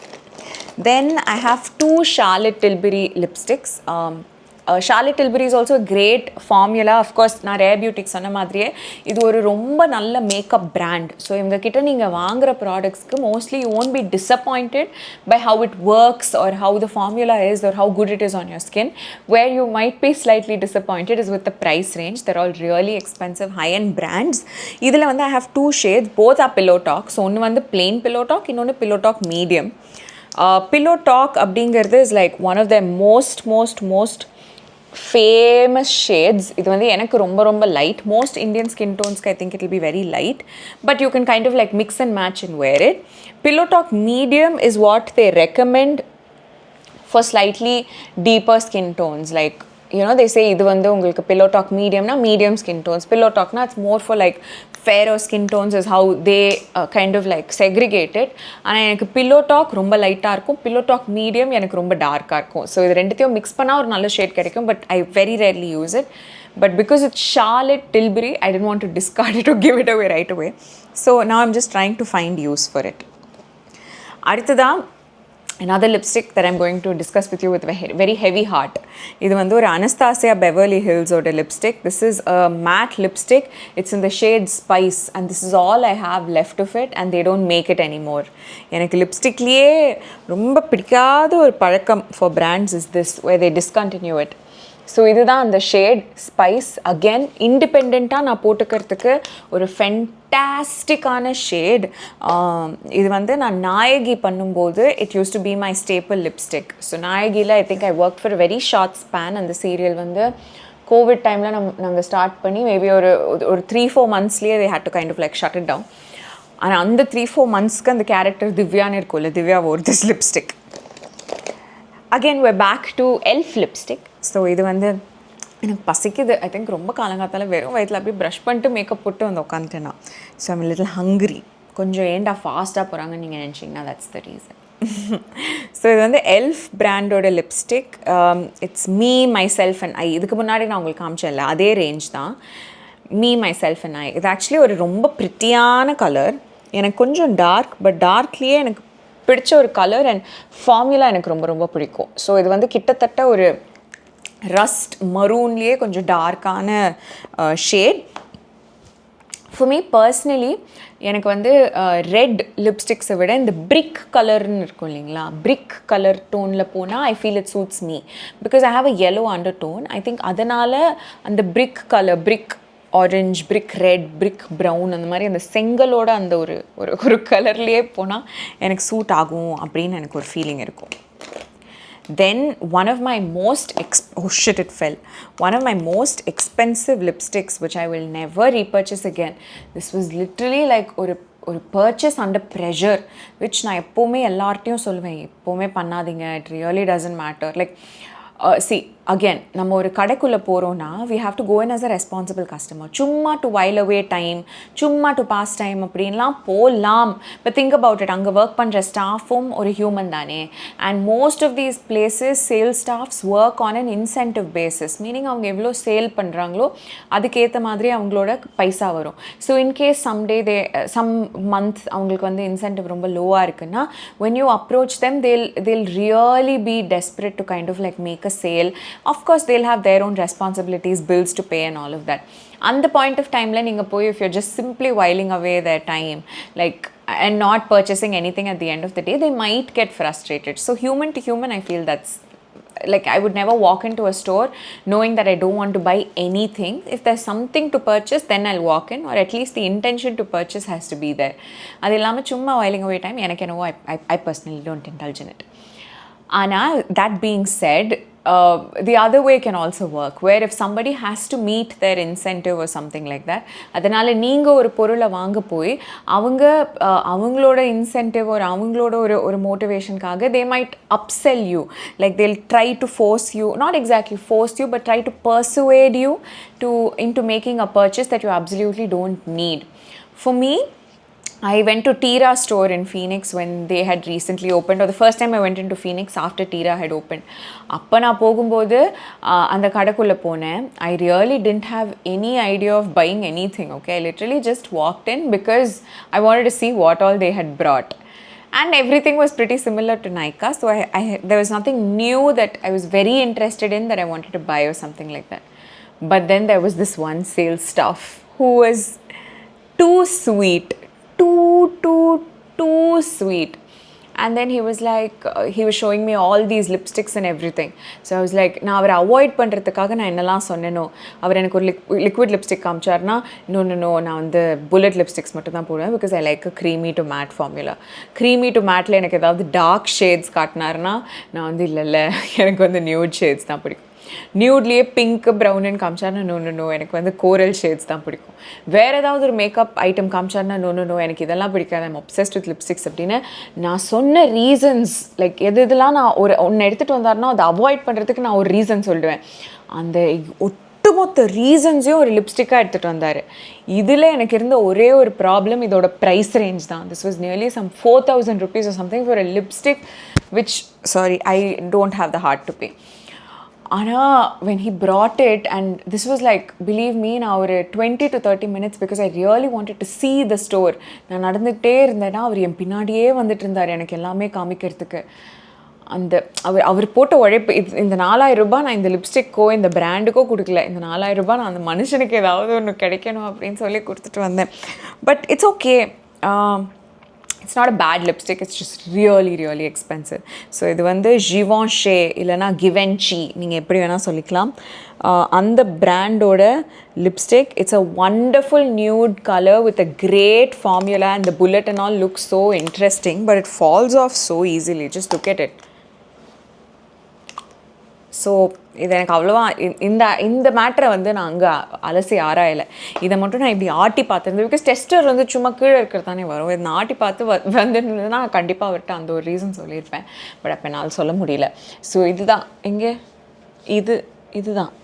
Then I have 2 Charlotte Tilbury lipsticks. Charlotte Tilbury is also a great formula. Of course நான் Rare Beauty சொன்ன மாதிரியே இது ஒரு ரொம்ப நல்ல மேக்கப் பிராண்ட். ஸோ இவங்க கிட்ட நீங்கள் வாங்குற ப்ராடக்ட்ஸ்க்கு mostly you won't be disappointed by how it works or how the formula is or how good it is on your skin. Where you might be slightly disappointed is with the price range. They're all really expensive high-end brands. இதில் வந்து I have 2 shades. Both are Pillow Talk. So ஒன்று வந்து plain Pillow Talk, இன்னொன்று Pillow Talk medium. Pillow Talk அப்படிங்கிறது is like one of the most famous shades. இது வந்து எனக்கு ரொம்ப light. Most Indian skin tones I think it will be very light, but you can kind of like mix and match and wear it. Pillow Talk medium is what they recommend for slightly deeper skin tones. Like, you know, they say இது வந்து உங்களுக்கு Pillow Talk medium na medium skin tones. Pillow Talk na it's more for like fairer skin tones is how they kind of like segregate it. ஆனால் எனக்கு Pillow Talk ரொம்ப லைட்டாக இருக்கும், Pillow Talk medium எனக்கு ரொம்ப டார்க்காக இருக்கும். ஸோ இது ரெண்டுத்தையும் மிக்ஸ் பண்ணால் ஒரு நல்ல ஷேட் கிடைக்கும், but I very rarely use it. But because it's Charlotte Tilbury, I didn't want to discard it or give it away right away. So now I'm just trying to find use for it. அடுத்ததான் another lipstick that I'm going to discuss with you with a very heavy heart. இது வந்து ஒரு Anastasia Beverly Hills ஓட lipstick. This is a matte lipstick. It's in the shade Spice and this is all I have left of it and they don't make it anymore. எனக்கு லிப்ஸ்டிக்லேயே ரொம்ப பிடிக்காத ஒரு பழக்கம் for brands is this, where they discontinue it. So இதுதான் அந்த shade spice. Again இண்டிபெண்ட்டாக நான் போட்டுக்கிறதுக்கு ஒரு ஃபென்டாஸ்டிக்கான ஷேட். இது வந்து நான் நாயகி பண்ணும்போது it used to be my staple lipstick. So நாயகியில் I think I work for very short span. அந்த சீரியல் வந்து கோவிட் டைமில் நாங்கள் ஸ்டார்ட் பண்ணி மேபி ஒரு 3-4 monthsலேயே they had to kind of like shut it down. ஆனால் அந்த 3-4 monthsக்கு அந்த கேரக்டர் திவ்யான்னு இருக்கும்ல, Divya wore this lipstick. Again we're back to elf lipstick. So இது வந்து எனக்கு பசிக்குது. ஐ திங்க் ரொம்ப காலங்காத்தால் வெறும் வயிற்றில் அப்படியே ப்ரஷ் பண்ணிட்டு மேக்கப் போட்டு வந்து உட்காந்துட்டேன்னா. So I'm little hungry. கொஞ்சம் ஏண்டா ஃபாஸ்ட்டாக போகிறாங்கன்னு நீங்கள் நினச்சிங்கன்னா தட்ஸ் த ரீசன். ஸோ இது வந்து எல்ஃப் பிராண்டோட லிப்ஸ்டிக். It's me myself and I. இதுக்கு முன்னாடி நான் உங்களுக்கு காமிச்சேன்ல அதே ரேஞ்ச் தான், me myself and I. இது ஆக்சுவலி ஒரு ரொம்ப ப்ரிட்டியான கலர். எனக்கு கொஞ்சம் டார்க், பட் டார்க்லேயே எனக்கு பிடிச்ச ஒரு கலர் அண்ட் ஃபார்முலா எனக்கு ரொம்ப பிடிக்கும். ஸோ இது வந்து கிட்டத்தட்ட ஒரு ரஸ்ட் மரூன்லேயே கொஞ்சம் டார்க்கான ஷேட். ஃபார் மீ பர்சனலி எனக்கு வந்து ரெட் லிப்ஸ்டிக்ஸை விட இந்த பிரிக் கலர்னு இருக்கும் இல்லைங்களா, பிரிக் கலர் டோனில் போனால் I feel it suits me because I have a yellow undertone. I think அதனால் அந்த பிரிக் கலர், பிரிக் ஆரஞ்ச், பிரிக் ரெட், பிரிக் ப்ரௌன், அந்த மாதிரி அந்த செங்கலோட அந்த ஒரு கலர்லேயே போனால் எனக்கு சூட் ஆகும் அப்படின்னு எனக்கு ஒரு ஃபீலிங் இருக்கும். Then one of my most one of my most expensive lipsticks which I will never repurchase again. This was literally like ஒரு purchase under pressure, which நான் எப்போவுமே எல்லார்ட்டையும் சொல்லுவேன், எப்போவுமே பண்ணாதீங்க, it really doesn't matter. Like see again, நம்ம ஒரு கடைக்குள்ளே போகிறோன்னா we have to go in as a responsible customer. சும்மா to while away time, சும்மா to pass time அப்படின்லாம் போகலாம். but think about it, அங்கே ஒர்க் பண்ணுற ஸ்டாஃபும் ஒரு ஹியூமன் தானே. and most of these places sales staffs work on an incentive basis, meaning அவங்க எவ்வளோ சேல் பண்ணுறாங்களோ அதுக்கேற்ற மாதிரி அவங்களோட பைசா வரும். So in case someday some month அவங்களுக்கு வந்து இன்சென்டிவ் ரொம்ப லோவாக இருக்குன்னா when you approach them they'll really be desperate to kind of like make a sale. Of course they'll have their own responsibilities, bills to pay and all of that. And the point of time la ninga poi, if you're just simply whiling away their time like and not purchasing anything at the end of the day, they might get frustrated. So human to human, I feel that's like I would never walk into a store knowing that I don't want to buy anything. If there's something to purchase, then I'll walk in, or at least the intention to purchase has to be there. Adu illama chumma whiling away time எனக்கு என்னவோ I personally don't indulge in it. Ana, that being said, the other way can also work, where if somebody has to meet their incentive or something like that, அதனால நீங்க ஒரு பொருளை வாங்க போய் அவங்களோட incentive or அவங்களோட ஒரு மோட்டிவேஷனுக்காக they might upsell you, like they'll try to force you, not exactly force you, but try to persuade you into making a purchase that you absolutely don't need. For me, I went to Tira store in Phoenix when they had recently opened, or the first time I went into Phoenix after Tira had opened. அப்போ நான் போகும்போது அந்த கடைக்குள்ளே போனேன். I really didn't have any idea of buying anything, okay? I literally just walked in because I wanted to see what all they had brought. and everything was pretty similar to Nykaa. So there was nothing new that I was very interested in that I wanted to buy or something like that. But then there was this one sales staff who was too sweet, too sweet. And then he was like, he was showing me all these lipsticks and everything. So I was like, நான் அவரை avoid பண்ணுறதுக்காக நான் என்னெல்லாம் சொன்னேனோ, அவர் எனக்கு ஒரு liquid lipstick காமிச்சார்னா, no நான் வந்து புல்லட் லிப்ஸ்டிக்ஸ் மட்டும் தான் போடுவேன், because I like a creamy to matte formula. Creamy to மேட்டில் எனக்கு ஏதாவது டார்க் ஷேட்ஸ் காட்டினார்னா நான் வந்து இல்லை எனக்கு வந்து நியூட் ஷேட்ஸ் தான் பிடிக்கும். நியூட்லேயே பிங்க் ப்ரௌனுன்னு காமிச்சார்னா நோ எனக்கு வந்து கோரல் ஷேட்ஸ் தான் பிடிக்கும். வேறு ஏதாவது ஒரு மேக்கப் ஐட்டம் காமிச்சார்னா நோ எனக்கு இதெல்லாம் பிடிக்காது, ஐம் அப்சஸ்ட் வித் லிப்ஸ்டிக்ஸ் அப்படின்னு நான் சொன்ன ரீசன்ஸ், லைக் இதெல்லாம் நான் ஒன்று எடுத்துகிட்டு வந்தாருன்னா அதை அவாய்ட் பண்ணுறதுக்கு நான் ஒரு ரீசன் சொல்லுவேன். அந்த ஒட்டுமொத்த ரீசன்ஸையும் ஒரு லிப்ஸ்டிக்காக எடுத்துகிட்டு வந்தார். இதில் எனக்கு இருந்த ஒரே ஒரு ப்ராப்ளம் இதோட ப்ரைஸ் ரேஞ்ச் தான். This was nearly some 4,000 rupees or something for a lipstick which, sorry, I don't have the heart to pay. ஆனால் when he brought it, and this was like, believe me, நான் ஒரு 20 to 30 minutes, because I really wanted to see the store. நான் நடந்துகிட்டே இருந்தேன்னா அவர் என் பின்னாடியே வந்துட்டு இருந்தார் எனக்கு எல்லாமே காமிக்கிறதுக்கு. அந்த அவர் போட்ட உழைப்பு, இந்த 4,000 ரூபாய் நான் இந்த லிப்ஸ்டிக்கோ இந்த பிராண்டுக்கோ கொடுக்கல. இந்த 4,000 ரூபாய் நான் அந்த மனுஷனுக்கு ஏதாவது ஒன்று கிடைக்கணும் அப்படின்னு சொல்லி கொடுத்துட்டு வந்தேன். But it's okay. It's not a bad lipstick, it's just really expensive. So இது வந்து Givenchy இல்லைனா Givenchy, நீங்கள் எப்படி வேணால் சொல்லிக்கலாம். அந்த பிராண்டோட லிப்ஸ்டிக். இட்ஸ் a wonderful nude color with a great formula, and the bullet and all looks so interesting, but it falls off so easily. Just look at it. So இது எனக்கு அவ்வளோவா இந்த மேட்டரை வந்து நான் அங்கே அலசி ஆராயலை. இதை மட்டும் நான் இப்படி ஆட்டி பார்த்துருந்தேன், பிகாஸ் டெஸ்டர் வந்து சும்மா கீழே இருக்கிறது தானே வரும். இதை நான் ஆட்டி பார்த்து வந்துருந்ததுன்னா கண்டிப்பாக அவர்கிட்ட அந்த ஒரு ரீசன் சொல்லியிருப்பேன். பட் அப்போ என்னால் சொல்ல முடியல. ஸோ இதுதான் எங்கே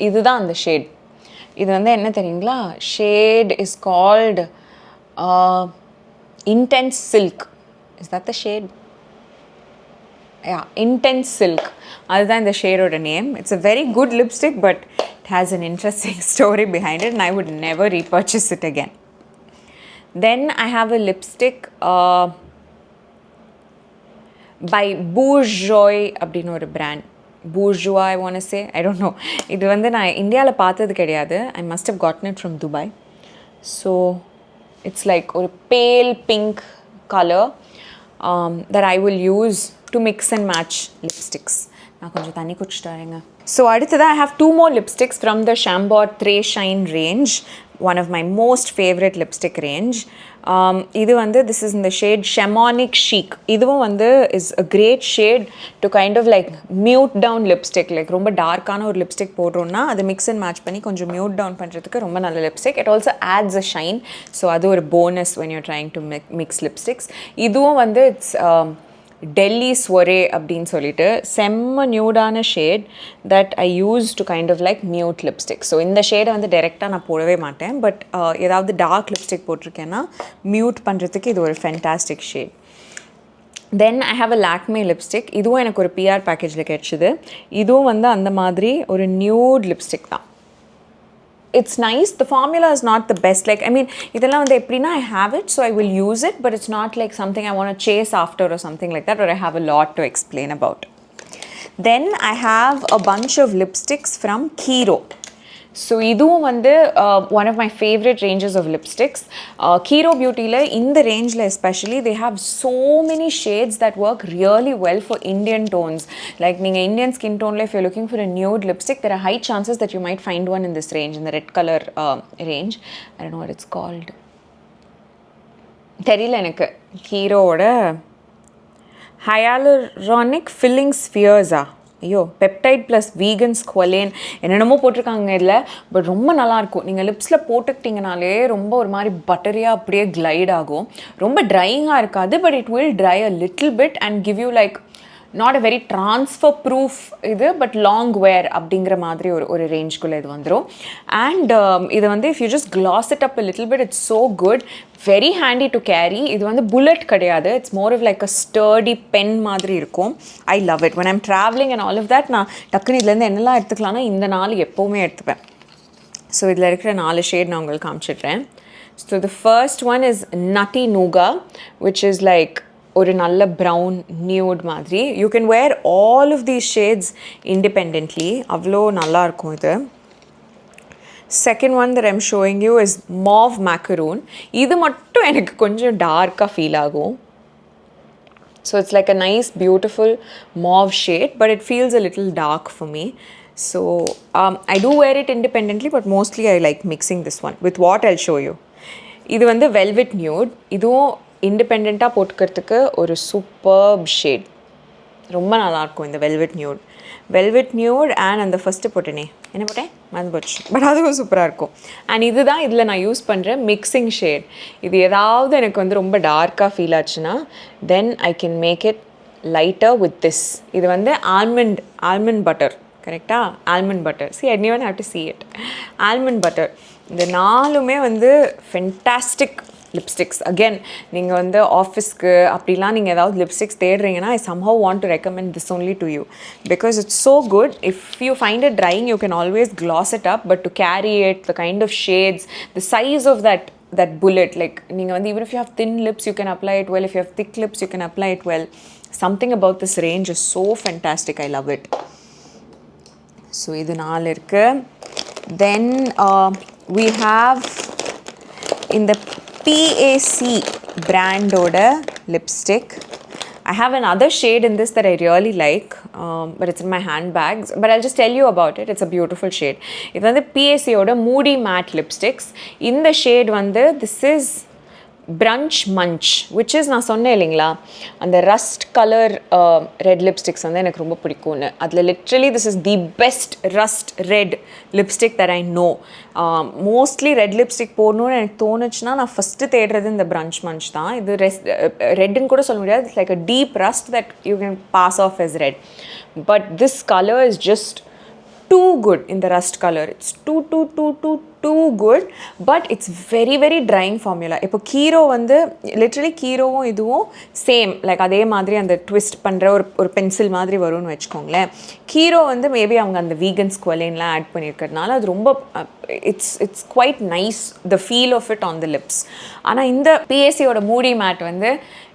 இதுதான் அந்த ஷேட். இது வந்து என்ன தெரியுங்களா? Shade is called intense silk. Is that the shade? Yeah, Intense Silk. அதுதான் இந்த ஷேடோட நேம். இட்ஸ் a very good lipstick, but it has an interesting story behind it, and I would never repurchase it again. Then I have a lipstick by Bourjois அப்படின்னு ஒரு brand. Bourjois, I want to say. I don't know. இது வந்து நான் இந்தியாவில் பார்த்தது கிடையாது. I must have gotten it from Dubai. So it's like ஒரு pale pink color that I will use to mix and match lipsticks. நான் கொஞ்சம் தண்ணி குடிச்சிட்டு வரேங்க. ஸோ அடுத்ததாக I have 2 more lipsticks from the Chambord Très Shine range, one of my most favorite lipstick range. இது வந்து this is in the shade Chamonix Chic. இதுவும் வந்து is a great shade to kind of like mute down lipstick, like ரொம்ப டார்க்கான ஒரு lipstick போடுறோன்னா அதை mix and match பண்ணி கொஞ்சம் mute down பண்ணுறதுக்கு ரொம்ப நல்ல lipstick. It also adds a shine, so அது ஒரு bonus when you're trying to mix lipsticks. இதுவும் வந்து இட்ஸ் டெல்லி ஸ்வரே அப்படின்னு சொல்லிட்டு செம்ம நியூடான shade that I use to kind of like mute lipstick. So இந்த ஷேடை வந்து டைரெக்டாக நான் போடவே மாட்டேன், பட் ஏதாவது டார்க் லிப்ஸ்டிக் போட்டிருக்கேன்னா மியூட் பண்ணுறதுக்கு இது ஒரு fantastic shade. Then I have a Lakme lipstick. இதுவும் எனக்கு ஒரு பிஆர் பேக்கேஜில் கிடச்சிது. இதுவும் வந்து அந்த மாதிரி ஒரு நியூட் லிப்ஸ்டிக் தான். It's nice. The formula is not the best. Like, I mean, இதெல்லாம் வந்து எப்படின்னா I have it, so I will use it, but it's not like something I want to chase after or something like that, or I have a lot to explain about. Then I have a bunch of lipsticks from Kiro. So இதுவும் வந்து one of my favourite ranges of lipsticks. Kiro பியூட்டியில் இந்த ரேஞ்சில் especially they have so many shades that work really well for Indian tones. Like நீங்கள் Indian skin டோனில் if you looking for a nude lipstick, there are high chances that you might find one in this range, இந்த red colour range. I don't know what it's called, தெரியல எனக்கு. கீரோவோட ஹயாலுரானிக் filling ஸ்பியர்ஸா, ஐயோ, peptide plus vegan ஸ்குவலேன் என்னென்னமோ போட்டிருக்காங்க இதில். But ரொம்ப நல்லாயிருக்கும். நீங்கள் லிப்ஸில் போட்டுக்கிட்டிங்கனாலே ரொம்ப ஒரு மாதிரி பட்டரியாக அப்படியே கிளைட் ஆகும். ரொம்ப ட்ரையிங்காக இருக்காது, but it will try a little bit and give you like not a very transfer proof இது, பட் லாங் வேர் அப்படிங்கிற மாதிரி ஒரு ரேஞ்சுக்குள்ளே இது வந்துடும். அண்ட் இது வந்து if you just gloss it up a little bit, it's so good, very handy to carry. இது வந்து புல்லட் கிடையாது, it's more of like a sturdy pen மாதிரி இருக்கும். I love it. when I'm traveling and all of that, நான் டக்குன்னு இதுலேருந்து என்னெல்லாம் எடுத்துக்கலாம்னா இந்த 4 எப்போவுமே எடுத்துப்பேன். ஸோ இதில் இருக்கிற 4 ஷேட் நான் உங்களுக்கு காமிச்சிடுறேன். So the first one is Nutty Nougat, which is like ஒரு நல்ல ப்ரௌன் நியூட் மாதிரி. You can wear all of these shades independently. அவ்வளோ நல்லாயிருக்கும் இது. Second one that I'm showing you is mauve macaroon. இது மட்டும் எனக்கு கொஞ்சம் டார்க்காக ஃபீல் ஆகும். So it's like a nice beautiful mauve shade, but it feels a little dark for me. So I do wear it independently, but mostly I like mixing this one with what I'll show you. இது வந்து velvet nude. இதுவும் இண்டிபெண்ட்டாக போட்டுக்கிறதுக்கு ஒரு superb shade. ரொம்ப நல்லாயிருக்கும் இந்த velvet nude and அந்த first போட்டேனே என்ன போட்டேன் மறந்து போச்சு, பட் அதுவும் சூப்பராக இருக்கும். அண்ட் இதுதான் இதில் நான் யூஸ் பண்ணுற மிக்சிங் ஷேட். இது ஏதாவது எனக்கு வந்து ரொம்ப டார்க்காக ஃபீல் ஆச்சுன்னா then I can make it lighter with this. இது வந்து ஆல்மண்ட் பட்டர், கரெக்டாக? Almond butter. See, I didn't even have to see it. Almond butter. இந்த நாலுமே வந்து ஃபென்டாஸ்டிக் லிப்ஸ்டிக்ஸ். அகெயின் நீங்கள் வந்து ஆஃபீஸ்க்கு அப்படிலாம் நீங்கள் ஏதாவது லிப்ஸ்டிக்ஸ் தேடுறீங்கன்னா I somehow want to recommend this only to you because it's so good. If you find it drying, you can always gloss it up, but to carry it, the kind of shades, the size of that bullet, like நீங்கள் வந்து even if you have thin lips, you can apply it well. If you have thick lips, you can apply it well. Something about this range is so fantastic. I love it. So இது 4 இருக்கு. Then we have in the PAC brand-ஓட lipstick. I have another shade in this that I really like, but it's in my handbags. But I'll just tell you about it. It's a beautiful shade. இது வந்து PAC-ஓட Moody Matte Lipsticks. இந்த shade வந்து this is Brunch Munch, which is நான் சொன்னேன் இல்லைங்களா அந்த rust colour red lipsticks வந்து எனக்கு ரொம்ப பிடிக்கும்னு. அதில் literally this is the best rust red lipstick that I know. Mostly red lipstick போடணும்னு எனக்கு தோணுச்சுன்னா நான் ஃபஸ்ட்டு தேடுறது இந்த Brunch Munch தான். இது ரெட்டுன்னு கூட சொல்ல முடியாது. It's like a deep rust that you can pass off as red. But this colour is just too good in the rust color. It's too good, but it's very very drying formula. இப்போ கீரோ வந்து literally கீரோவும் இதுவும் same, like அதே மாதிரி அந்த twist பண்ணுற ஒரு pencil மாதிரி வரும்னு வச்சுக்கோங்களேன். கீரோ வந்து மேபி அவங்க அந்த வீகன் ஸ்குவலின்லாம் ஆட் பண்ணியிருக்கிறதுனால அது ரொம்ப it's quite nice the feel of it on the lips. ஆனால் இந்த பிஎஸ்சியோட மூடி மேட் வந்து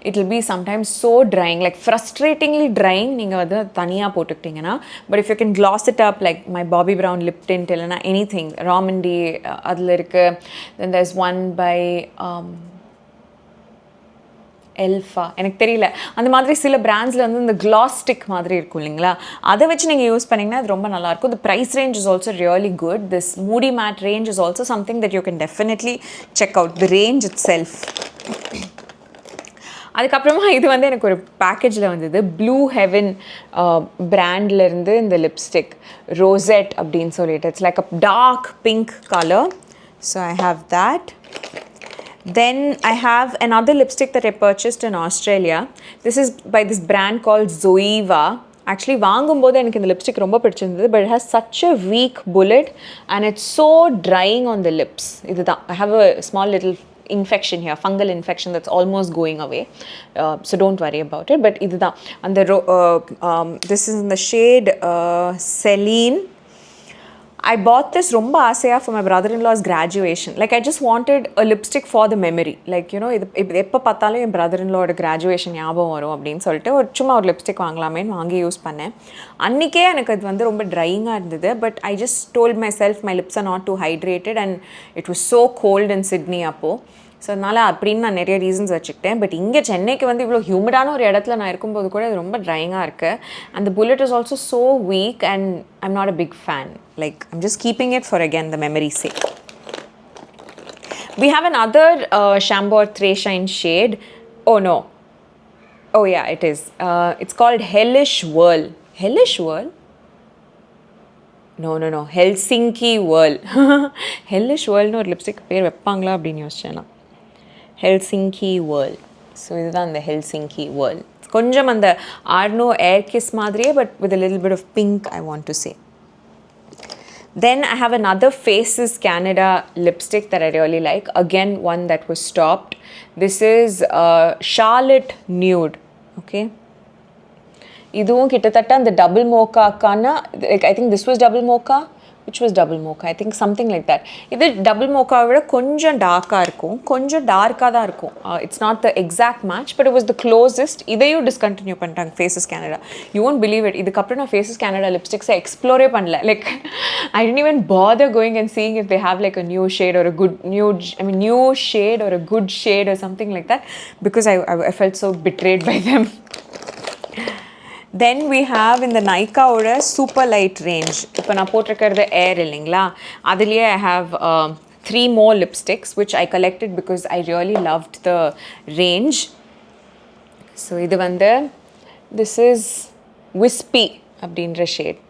it will be sometimes so drying, like frustratingly drying நீங்கள் வந்து தனியாக போட்டுக்கிட்டிங்கன்னா. But if you can gloss it up like my Bobbi Brown lip tint இல்லைனா anything ராமண்டி அதில் இருக்குது. then there's one by எல்ஃபா, எனக்கு தெரியல, அந்த மாதிரி சில பிராண்ட்ஸில் வந்து இந்த கிளாஸ் ஸ்டிக் மாதிரி இருக்கும் இல்லைங்களா, அதை வச்சு நீங்கள் யூஸ் பண்ணிங்கன்னா அது ரொம்ப நல்லாயிருக்கும். The price range is also really good. This Moody Matte range is also something that you can definitely check out, the range itself. அதுக்கப்புறமா இது வந்து எனக்கு ஒரு பேக்கேஜில் வந்தது ப்ளூ ஹெவன் பிராண்ட்லேருந்து இந்த லிப்ஸ்டிக் ரோசெட் அப்படின்னு சொல்லிட்டு. It's like a dark pink colour. So I have that. Then I have another lipstick that I purchased in Australia. This is by this brand called Zoeva. Actually வாங்கும்போது எனக்கு இந்த lipstick ரொம்ப பிடிச்சிருந்தது. But it has such a weak bullet and it's so drying on the lips. இதுதான், I have a small little infection here, fungal infection that's almost going away, so don't worry about it. But இதுதான் அந்த this is in the shade Celine. I bought this ரொம்ப ஆசையாக for my brother-in-law's graduation. Like I just wanted a lipstick for the memory. Like you know, இது எப்போ பார்த்தாலும் என் brother-in-lawோட graduation ஞாபகம் வரும் அப்படின்னு சொல்லிட்டு சும்மா ஒரு லிப்ஸ்டிக் வாங்கலாமேன்னு வாங்கி யூஸ் பண்ணேன். அன்றைக்கே எனக்கு அது வந்து ரொம்ப ட்ரையிங்காக இருந்தது. But I just told myself my lips are not too hydrated and it was so cold in Sydney அப்போது. ஸோ அதனால் அப்படின்னு நான் நிறைய ரீசன்ஸ் வச்சுக்கிட்டேன். பட் இங்கே சென்னைக்கு வந்து இவ்வளோ ஹியூமிடான ஒரு இடத்துல நான் இருக்கும்போது கூட இது ரொம்ப ட்ரையிங்காக இருக்குது. And the bullet is also so weak and I'm not a big fan. Like I'm just keeping it for again the memory sake. We have another Chambord Three Shine shade. Oh no. Oh yeah, it is. It's called Hellish Whirl. Hellish Whirl? No. Helsinki Whirl. Hellish Whirlனு ஒரு lipstick பேர் வைப்பாங்களா அப்படின்னு யோசிச்சேன் நான். Helsinki Whirl. So இதுதான் அந்த Helsinki Whirl. கொஞ்சம் அந்த ஆர்னோ ஏர் கிஸ் மாதிரியே, but with a little bit of pink, I want to say. Then I have another Faces Canada lipstick that I really like. Again, one that was stopped. This is Charlotte Nude. Okay. இதுவும் கிட்டத்தட்ட அந்த double மோக்காக்கான, like I think this was double mocha, which was double mocha, I think something like that. இது double mocha விட கொஞ்சம் டார்க்காக இருக்கும், கொஞ்சம் டார்க்காக தான் இருக்கும். It's not the exact match, but it was the closest. இதையும் டிஸ்கண்டினியூ பண்ணிட்டாங்க Faces Canada. You won't believe it. இதுக்கப்புறம் நான் Faces Canada lipsticks எக்ஸ்ப்ளோரே பண்ணல. Like I didn't even bother going and seeing if they have like a new shade or a good new shade or a good shade or something like that, because I felt so betrayed by them. Then we have in the Nykaa oda super light range. இப்போ நான் போட்டிருக்கிறது ஏர் இல்லைங்களா, அதுலேயே I have 3 more lipsticks which I collected because I really loved the range. So இது வந்து this is Wispy அப்படின்ற shade.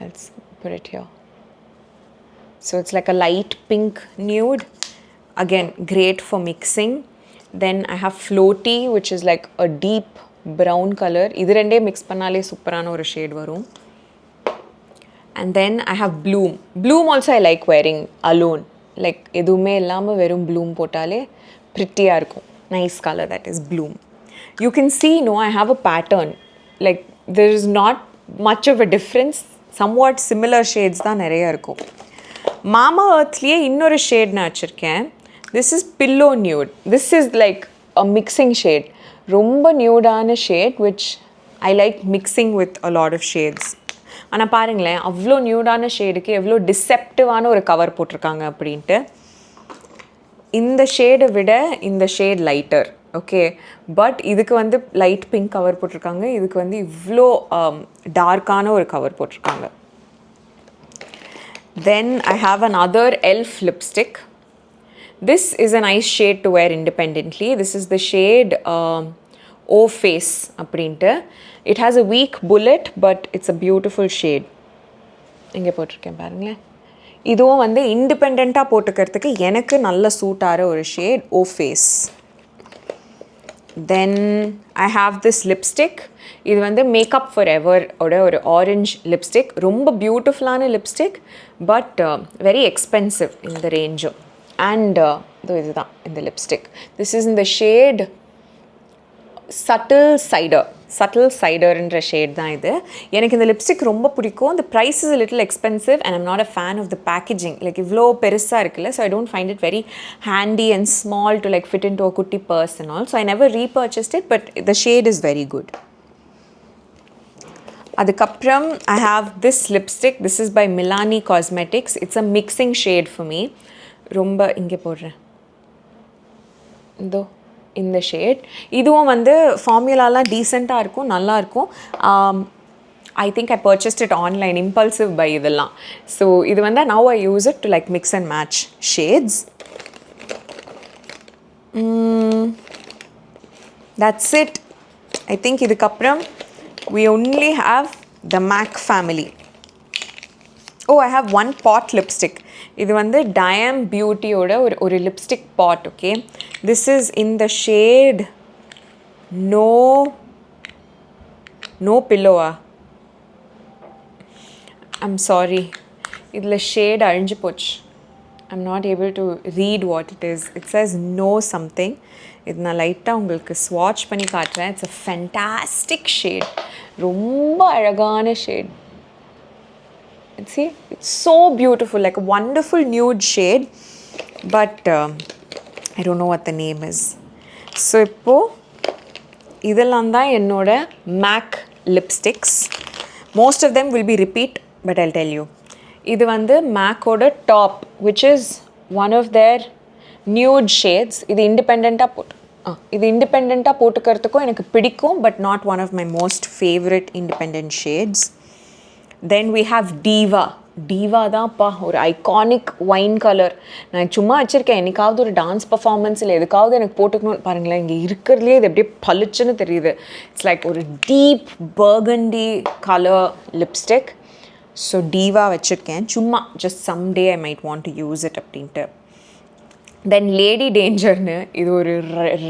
Let's put it here. So it's like a light pink nude. Again, great for mixing. Then I have Floaty, which is like a deep brown color. இது ரெண்டே mix பண்ணாலே சூப்பரான ஒரு shade வரும். And then I have Bloom. Bloom also I like wearing alone. Like எதுவுமே இல்லாமல் வெறும் Bloom போட்டாலே ப்ரிட்டியாக இருக்கும். Nice color, that is Bloom. You can see, no, I have a pattern. Like there is not much of a difference. Somewhat similar shades தான் நிறைய இருக்கும். Mama Earthலேயே இன்னொரு shade நான் வச்சுருக்கேன். This is Pillow Nude. This is like a mixing shade. ரொம்ப நியூடான shade which I like mixing with a lot of shades. ஆனால் பாருங்களேன், அவ்வளோ நியூடான ஷேடுக்கு எவ்வளோ டிசெப்டிவான ஒரு கவர் போட்டிருக்காங்க அப்படின்ட்டு. இந்த ஷேடை விட இந்த ஷேட் லைட்டர், ஓகே, பட் இதுக்கு வந்து லைட் பிங்க் கவர் போட்டிருக்காங்க, இதுக்கு வந்து இவ்வளோ டார்க்கான ஒரு கவர் போட்டிருக்காங்க. Then I have another e.l.f. lipstick. This is a nice shade to wear independently. This is the shade O Face அப்படின்ட்டு. It has a weak bullet, but it's a beautiful shade. இங்கே போட்டிருக்கேன் பாருங்களேன். இதுவும் வந்து இண்டிபெண்ட்டாக போட்டுக்கிறதுக்கு எனக்கு நல்ல சூட் ஆகிற ஒரு shade O Face. Then I have this lipstick. இது வந்து மேக்கப் ஃபார் எவர் ஓட ஒரு ஆரஞ்ச் லிப்ஸ்டிக். ரொம்ப பியூட்டிஃபுல்லான லிப்ஸ்டிக், பட் வெரி எக்ஸ்பென்சிவ் இந்த ரேஞ்சும். And இதுதான் இந்த lipstick. This is in the shade Subtle Ciderன்ற ஷேட் தான் இது. எனக்கு இந்த லிப்ஸ்டிக் ரொம்ப பிடிக்கும். The price is a little expensive and I'm not a fan of the packaging. Like இவ்வளோ பெருசாக இருக்குல்ல, so I don't find it very handy and small to like fit into a குட்டி purse and all. So I never repurchased it, but the shade is very good. அதுக்கப்புறம் I have this lipstick. This is by Milani Cosmetics. It's a mixing shade for me. ரொம்ப இங்கே போடுறேன் இதோ இந்த shade. இதுவும் வந்து ஃபார்முலாலாம் டீசெண்டாக இருக்கும், நல்லாயிருக்கும். I think I purchased it online, impulsive buy இதெல்லாம். ஸோ இது வந்து now I use it to like mix and match shades. That's it. I think இதுக்கப்புறம் we only have the MAC family. Oh, I have one pot lipstick. இது வந்து Diam Beautyயோட ஒரு lipstick pot, okay. This is in the shade No Pillow. I'm sorry. இதில் shade அழிஞ்சு போச்சு. I'm not able to read what it is. It says no something. இது நான் லைட்டாக உங்களுக்கு ஸ்வாட்ச் பண்ணி காட்டுறேன். It's a fantastic shade. ரொம்ப அழகான shade. See, it's so beautiful, like a wonderful nude shade, but I don't know what the name is. So இப்போ இதெல்லாம் தான் என்னோட MAC lipsticks. Most of them will be repeat, but I'll tell you. இது வந்து MAC ஓட top, which is one of their nude shades. இது இண்டிபெண்ட்டாக போட்டுக்கிறதுக்கும் எனக்கு பிடிக்கும், but not one of my most favorite independent shades. Then we have Diva தான்ப்பா ஒரு iconic wine colour. நான் சும்மா வச்சுருக்கேன், என்னைக்காவது ஒரு டான்ஸ் பர்ஃபார்மன்ஸ் இல்லை எதுக்காவது எனக்கு போட்டுக்கணும்னு. பாருங்களேன், இங்கே இருக்கிறதுலே இது எப்படியே பளிச்சுன்னு தெரியுது. இட்ஸ் லைக் ஒரு deep burgundy colour lipstick. So Diva வச்சுருக்கேன் சும்மா, just someday I might want to use it அப்படின்ட்டு. தென் லேடி டேஞ்சர்னு, இது ஒரு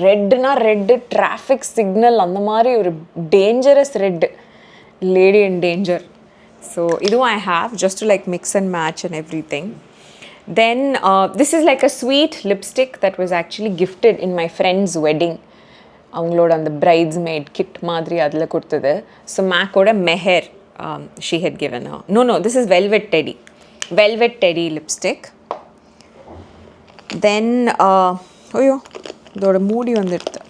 ரெட்டு டிராஃபிக் சிக்னல் அந்த மாதிரி ஒரு dangerous red, lady and danger. So இதுவும் I have just to like mix and match and everything. Then this is like a sweet lipstick that was actually gifted in my friend's wedding. அவங்களோட அந்த bridesmaid kit மாதிரி அதில் கொடுத்தது. So MAC ஓட Meher she had given her. No, this is Velvet Teddy. velvet teddy lipstick. Then ஐயோ இதோட மூடி வந்துடுது.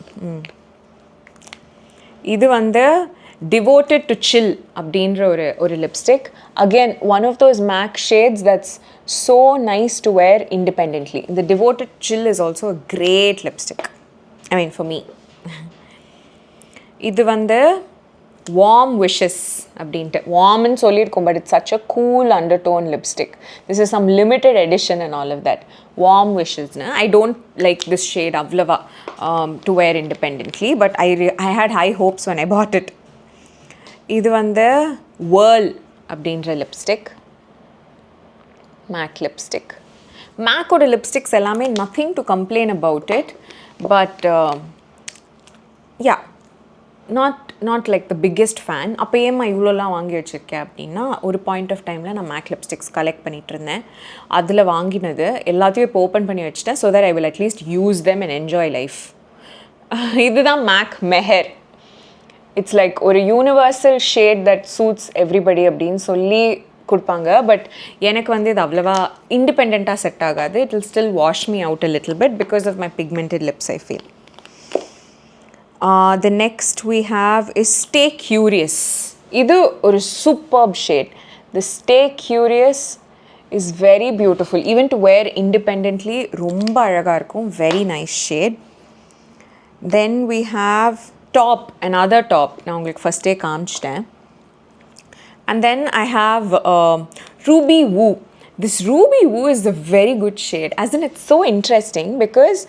இது வந்து devoted to chill அப்படின்ற ஒரு lipstick. Again, one of those MAC shades that's so nice to wear independently. The devoted chill is also a great lipstick. I mean, for me. இது வந்து warm wishes அப்படின்ட்டு வார்ம்னு சொல்லியிருக்கோம், but it's such a cool undertone lipstick. This is some limited edition and all of that. Warm wishes. I don't like this shade அவ்வளவா to wear independently, but I had high hopes when I bought it. இது வந்து Whirl அப்படின்ற lipstick, make lipstick. மேக்கோட lipsticks எல்லாமே nothing to complain about it, but yeah, not like the biggest fan. அப்போ ஏமா இவ்வளோலாம் வாங்கி வச்சுருக்கேன் அப்படின்னா, ஒரு பாயிண்ட் ஆஃப் டைமில் நான் மேக் லிப்ஸ்டிக்ஸ் கலெக்ட் பண்ணிகிட்டு இருந்தேன். அதில் வாங்கினது எல்லாத்தையும் இப்போ ஓப்பன் பண்ணி வச்சுட்டேன், so that I will at least use them and enjoy life. இதுதான் மேக் மெஹர். இட்ஸ் லைக் ஒரு universal shade that suits everybody அப்படின்னு சொல்லி கொடுப்பாங்க. பட் எனக்கு வந்து இது அவ்வளவா இண்டிபெண்ட்டாக செட் ஆகாது. It will still wash me out a little bit because of my pigmented lips I feel. The next we have is Stay Curious. இது ஒரு superb shade. The Stay Curious is very beautiful. Even to wear independently, ரொம்ப அழகாக இருக்கும். Very nice shade. Then we have Top, another top. நான் உங்களுக்கு ஃபஸ்ட்டே காமிச்சிட்டேன். And then I have Ruby Woo. This Ruby Woo is a very good shade. As in, it's so interesting because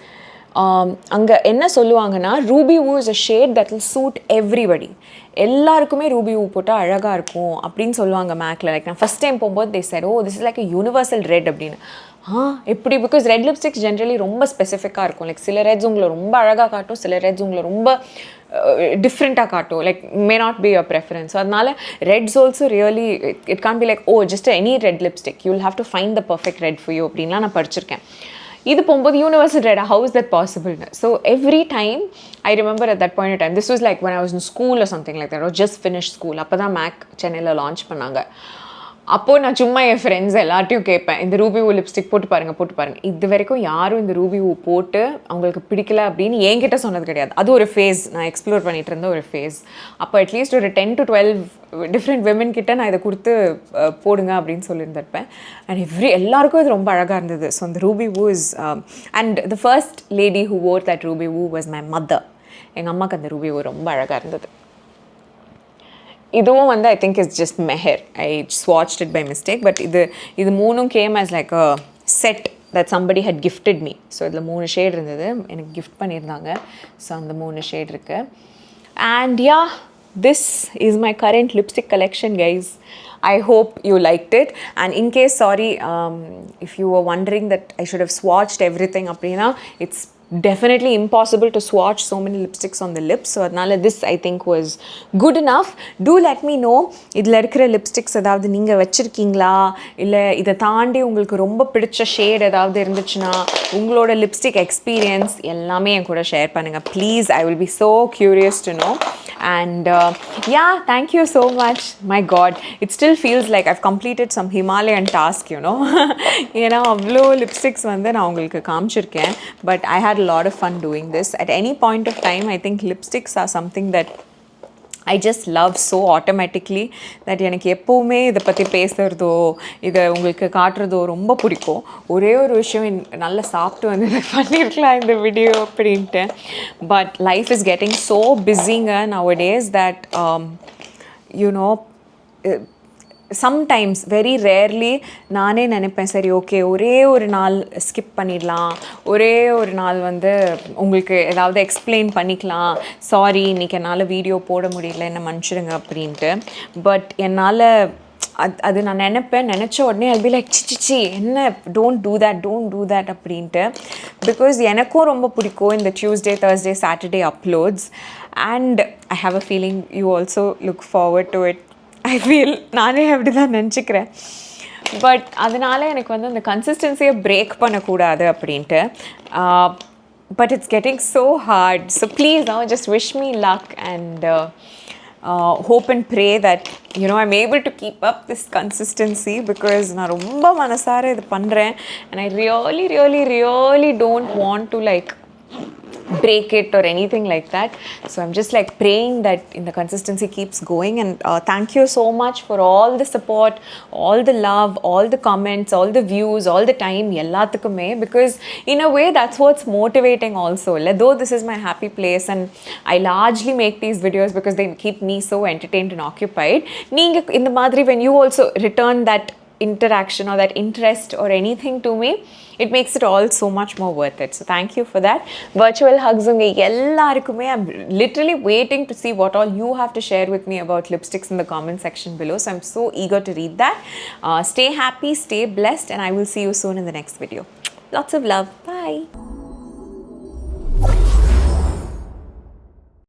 அங்கே என்ன சொல்லுவாங்கன்னா, Ruby Woo is a shade that will suit everybody. எல்லாருக்குமே Ruby Woo போட்டால் அழகாக இருக்கும் அப்படின்னு சொல்லுவாங்க மேக்கில். லைக் நான் ஃபஸ்ட் டைம் போகும்போது they said, oh this is like a universal red அப்படின்னு. எப்படி? பிகாஸ் ரெட் லிப்ஸ்டிக்ஸ் ஜென்ரலி ரொம்ப ஸ்பெசிஃபிக்காக இருக்கும். லைக் சில ரெட்ஸ் உங்களை ரொம்ப அழகாக காட்டும், சில ரெட்ஸ் உங்களை ரொம்ப டிஃப்ரெண்ட்டாக காட்டும். Like may not be your preference. So அதனால reds also really it can be like, oh just any red lipstick, you will have to find the perfect red for you அப்படின்லாம் நான் படிச்சிருக்கேன். இது போகும்போது universal red, how is that possible? So every time I remember at that point in time, this was like when I was in school or something like that, or just finished school. அப்போ தான் make சென்னையில் launch பண்ணாங்க. அப்போது நான் சும்மா என் friends எல்லார்ட்டையும் கேட்பேன், இந்த ரூபி ஊ லிப்ஸ்டிக் போட்டு பாருங்கள். இது வரைக்கும் யாரும் இந்த ரூபி ஊ போட்டு அவங்களுக்கு பிடிக்கல அப்படின்னு என்கிட்ட சொன்னது கிடையாது. அது ஒரு ஃபேஸ், நான் எக்ஸ்ப்ளோர் பண்ணிகிட்டு இருந்த ஒரு ஃபேஸ். அப்போ அட்லீஸ்ட் ஒரு 10 to 12 டிஃப்ரெண்ட் விமன் கிட்ட நான் இதை கொடுத்து போடுங்க அப்படின்னு சொல்லியிருந்திருப்பேன். அண்ட் எல்லாருக்கும் இது ரொம்ப அழகாக இருந்தது. ஸோ அந்த Ruby Woo is and the first lady who wore that Ruby Woo was my mother. எங்கள் அம்மாவுக்கு அந்த ரூபி ஊ ரொம்ப அழகாக இருந்தது. இதுவும் வந்து I think is just Mehr. I swatched it by mistake. But இது மூணும் came as like a set that somebody had gifted me. So இதில் 3 ஷேட் இருந்தது, எனக்கு கிஃப்ட் பண்ணியிருந்தாங்க. ஸோ அந்த 3 ஷேட் இருக்குது. And yeah, this is my current lipstick collection, guys. I hope you liked it. And in case, sorry, if you were wondering that I should have swatched everything அப்படின்னா, it's definitely impossible to swatch so many lipsticks on the lips. So adnala this I think was good enough. Do let me know idla irukra lipsticks edavadhu neenga vechirkingla illa idha taandi ungalku romba pidicha shade edavadhu irunduchna ungaloda lipstick experience ellame en kuda share pannunga please. I will be so curious to know. And yeah, thank you so much. My god, it still feels like I've completed some Himalayan task, you know. ஏன்னா அவ்வளோ lipsticks வந்து நான் உங்களுக்கு காமிச்சிருக்கேன். But I had a lot of fun doing this. At any point of time, I think lipsticks are something that I just love so automatically that எனக்கு எப்போவுமே இதை பற்றி பேசுகிறதோ இதை உங்களுக்கு காட்டுறதோ ரொம்ப பிடிக்கும். ஒரே ஒரு விஷயம், நல்லா சாப்பிட்டு வந்து இதை பண்ணியிருக்கலாம் இந்த வீடியோ அப்படின்ட்டு. But life is getting so பிஸிங்க nowadays that you know, sometimes very rarely நானே நினைப்பேன், சரி ஓகே ஒரே ஒரு நாள் ஸ்கிப் பண்ணிடலாம், ஒரே ஒரு நாள் வந்து உங்களுக்கு ஏதாவது எக்ஸ்பிளைன் பண்ணிக்கலாம், சாரி இன்றைக்கி என்னால் வீடியோ போட முடியல என்ன மன்னிச்சிடுங்க அப்படின்ட்டு. பட் என்னால் அது நான் நினச்ச உடனே I'll be like சிச்சி என்ன டோன்ட் டூ தேட் அப்படின்ட்டு. பிகாஸ் எனக்கும் ரொம்ப பிடிக்கும் இந்த Tuesday Thursday Saturday uploads. And I have a feeling you also look forward to it. I feel நானே அப்படி தான் நினச்சிக்கிறேன். பட் அதனால் எனக்கு வந்து அந்த கன்சிஸ்டன்சியை பிரேக் பண்ணக்கூடாது அப்படின்ட்டு. But it's getting so hard. So please just wish me luck. And hope and pray that I'm able to keep up this consistency, because நான் ரொம்ப மனசார இது பண்றேன், and I really really really don't want to like break it or anything like that. So I'm just like praying that the consistency keeps going. And thank you so much for all the support, all the love, all the comments, all the views, all the time ellathukkume, because in a way that's what's motivating also. Though this is my happy place and I largely make these videos because they keep me so entertained and occupied, neenga indha madri when you also return that interaction or that interest or anything to me, it makes it all so much more worth it. So thank you for that. Virtual hugs unga ellarkume. I'm literally waiting to see what all you have to share with me about lipsticks in the comment section below. So I'm so eager to read that. Stay happy, stay blessed, and I will see you soon in the next video. Lots of love. Bye.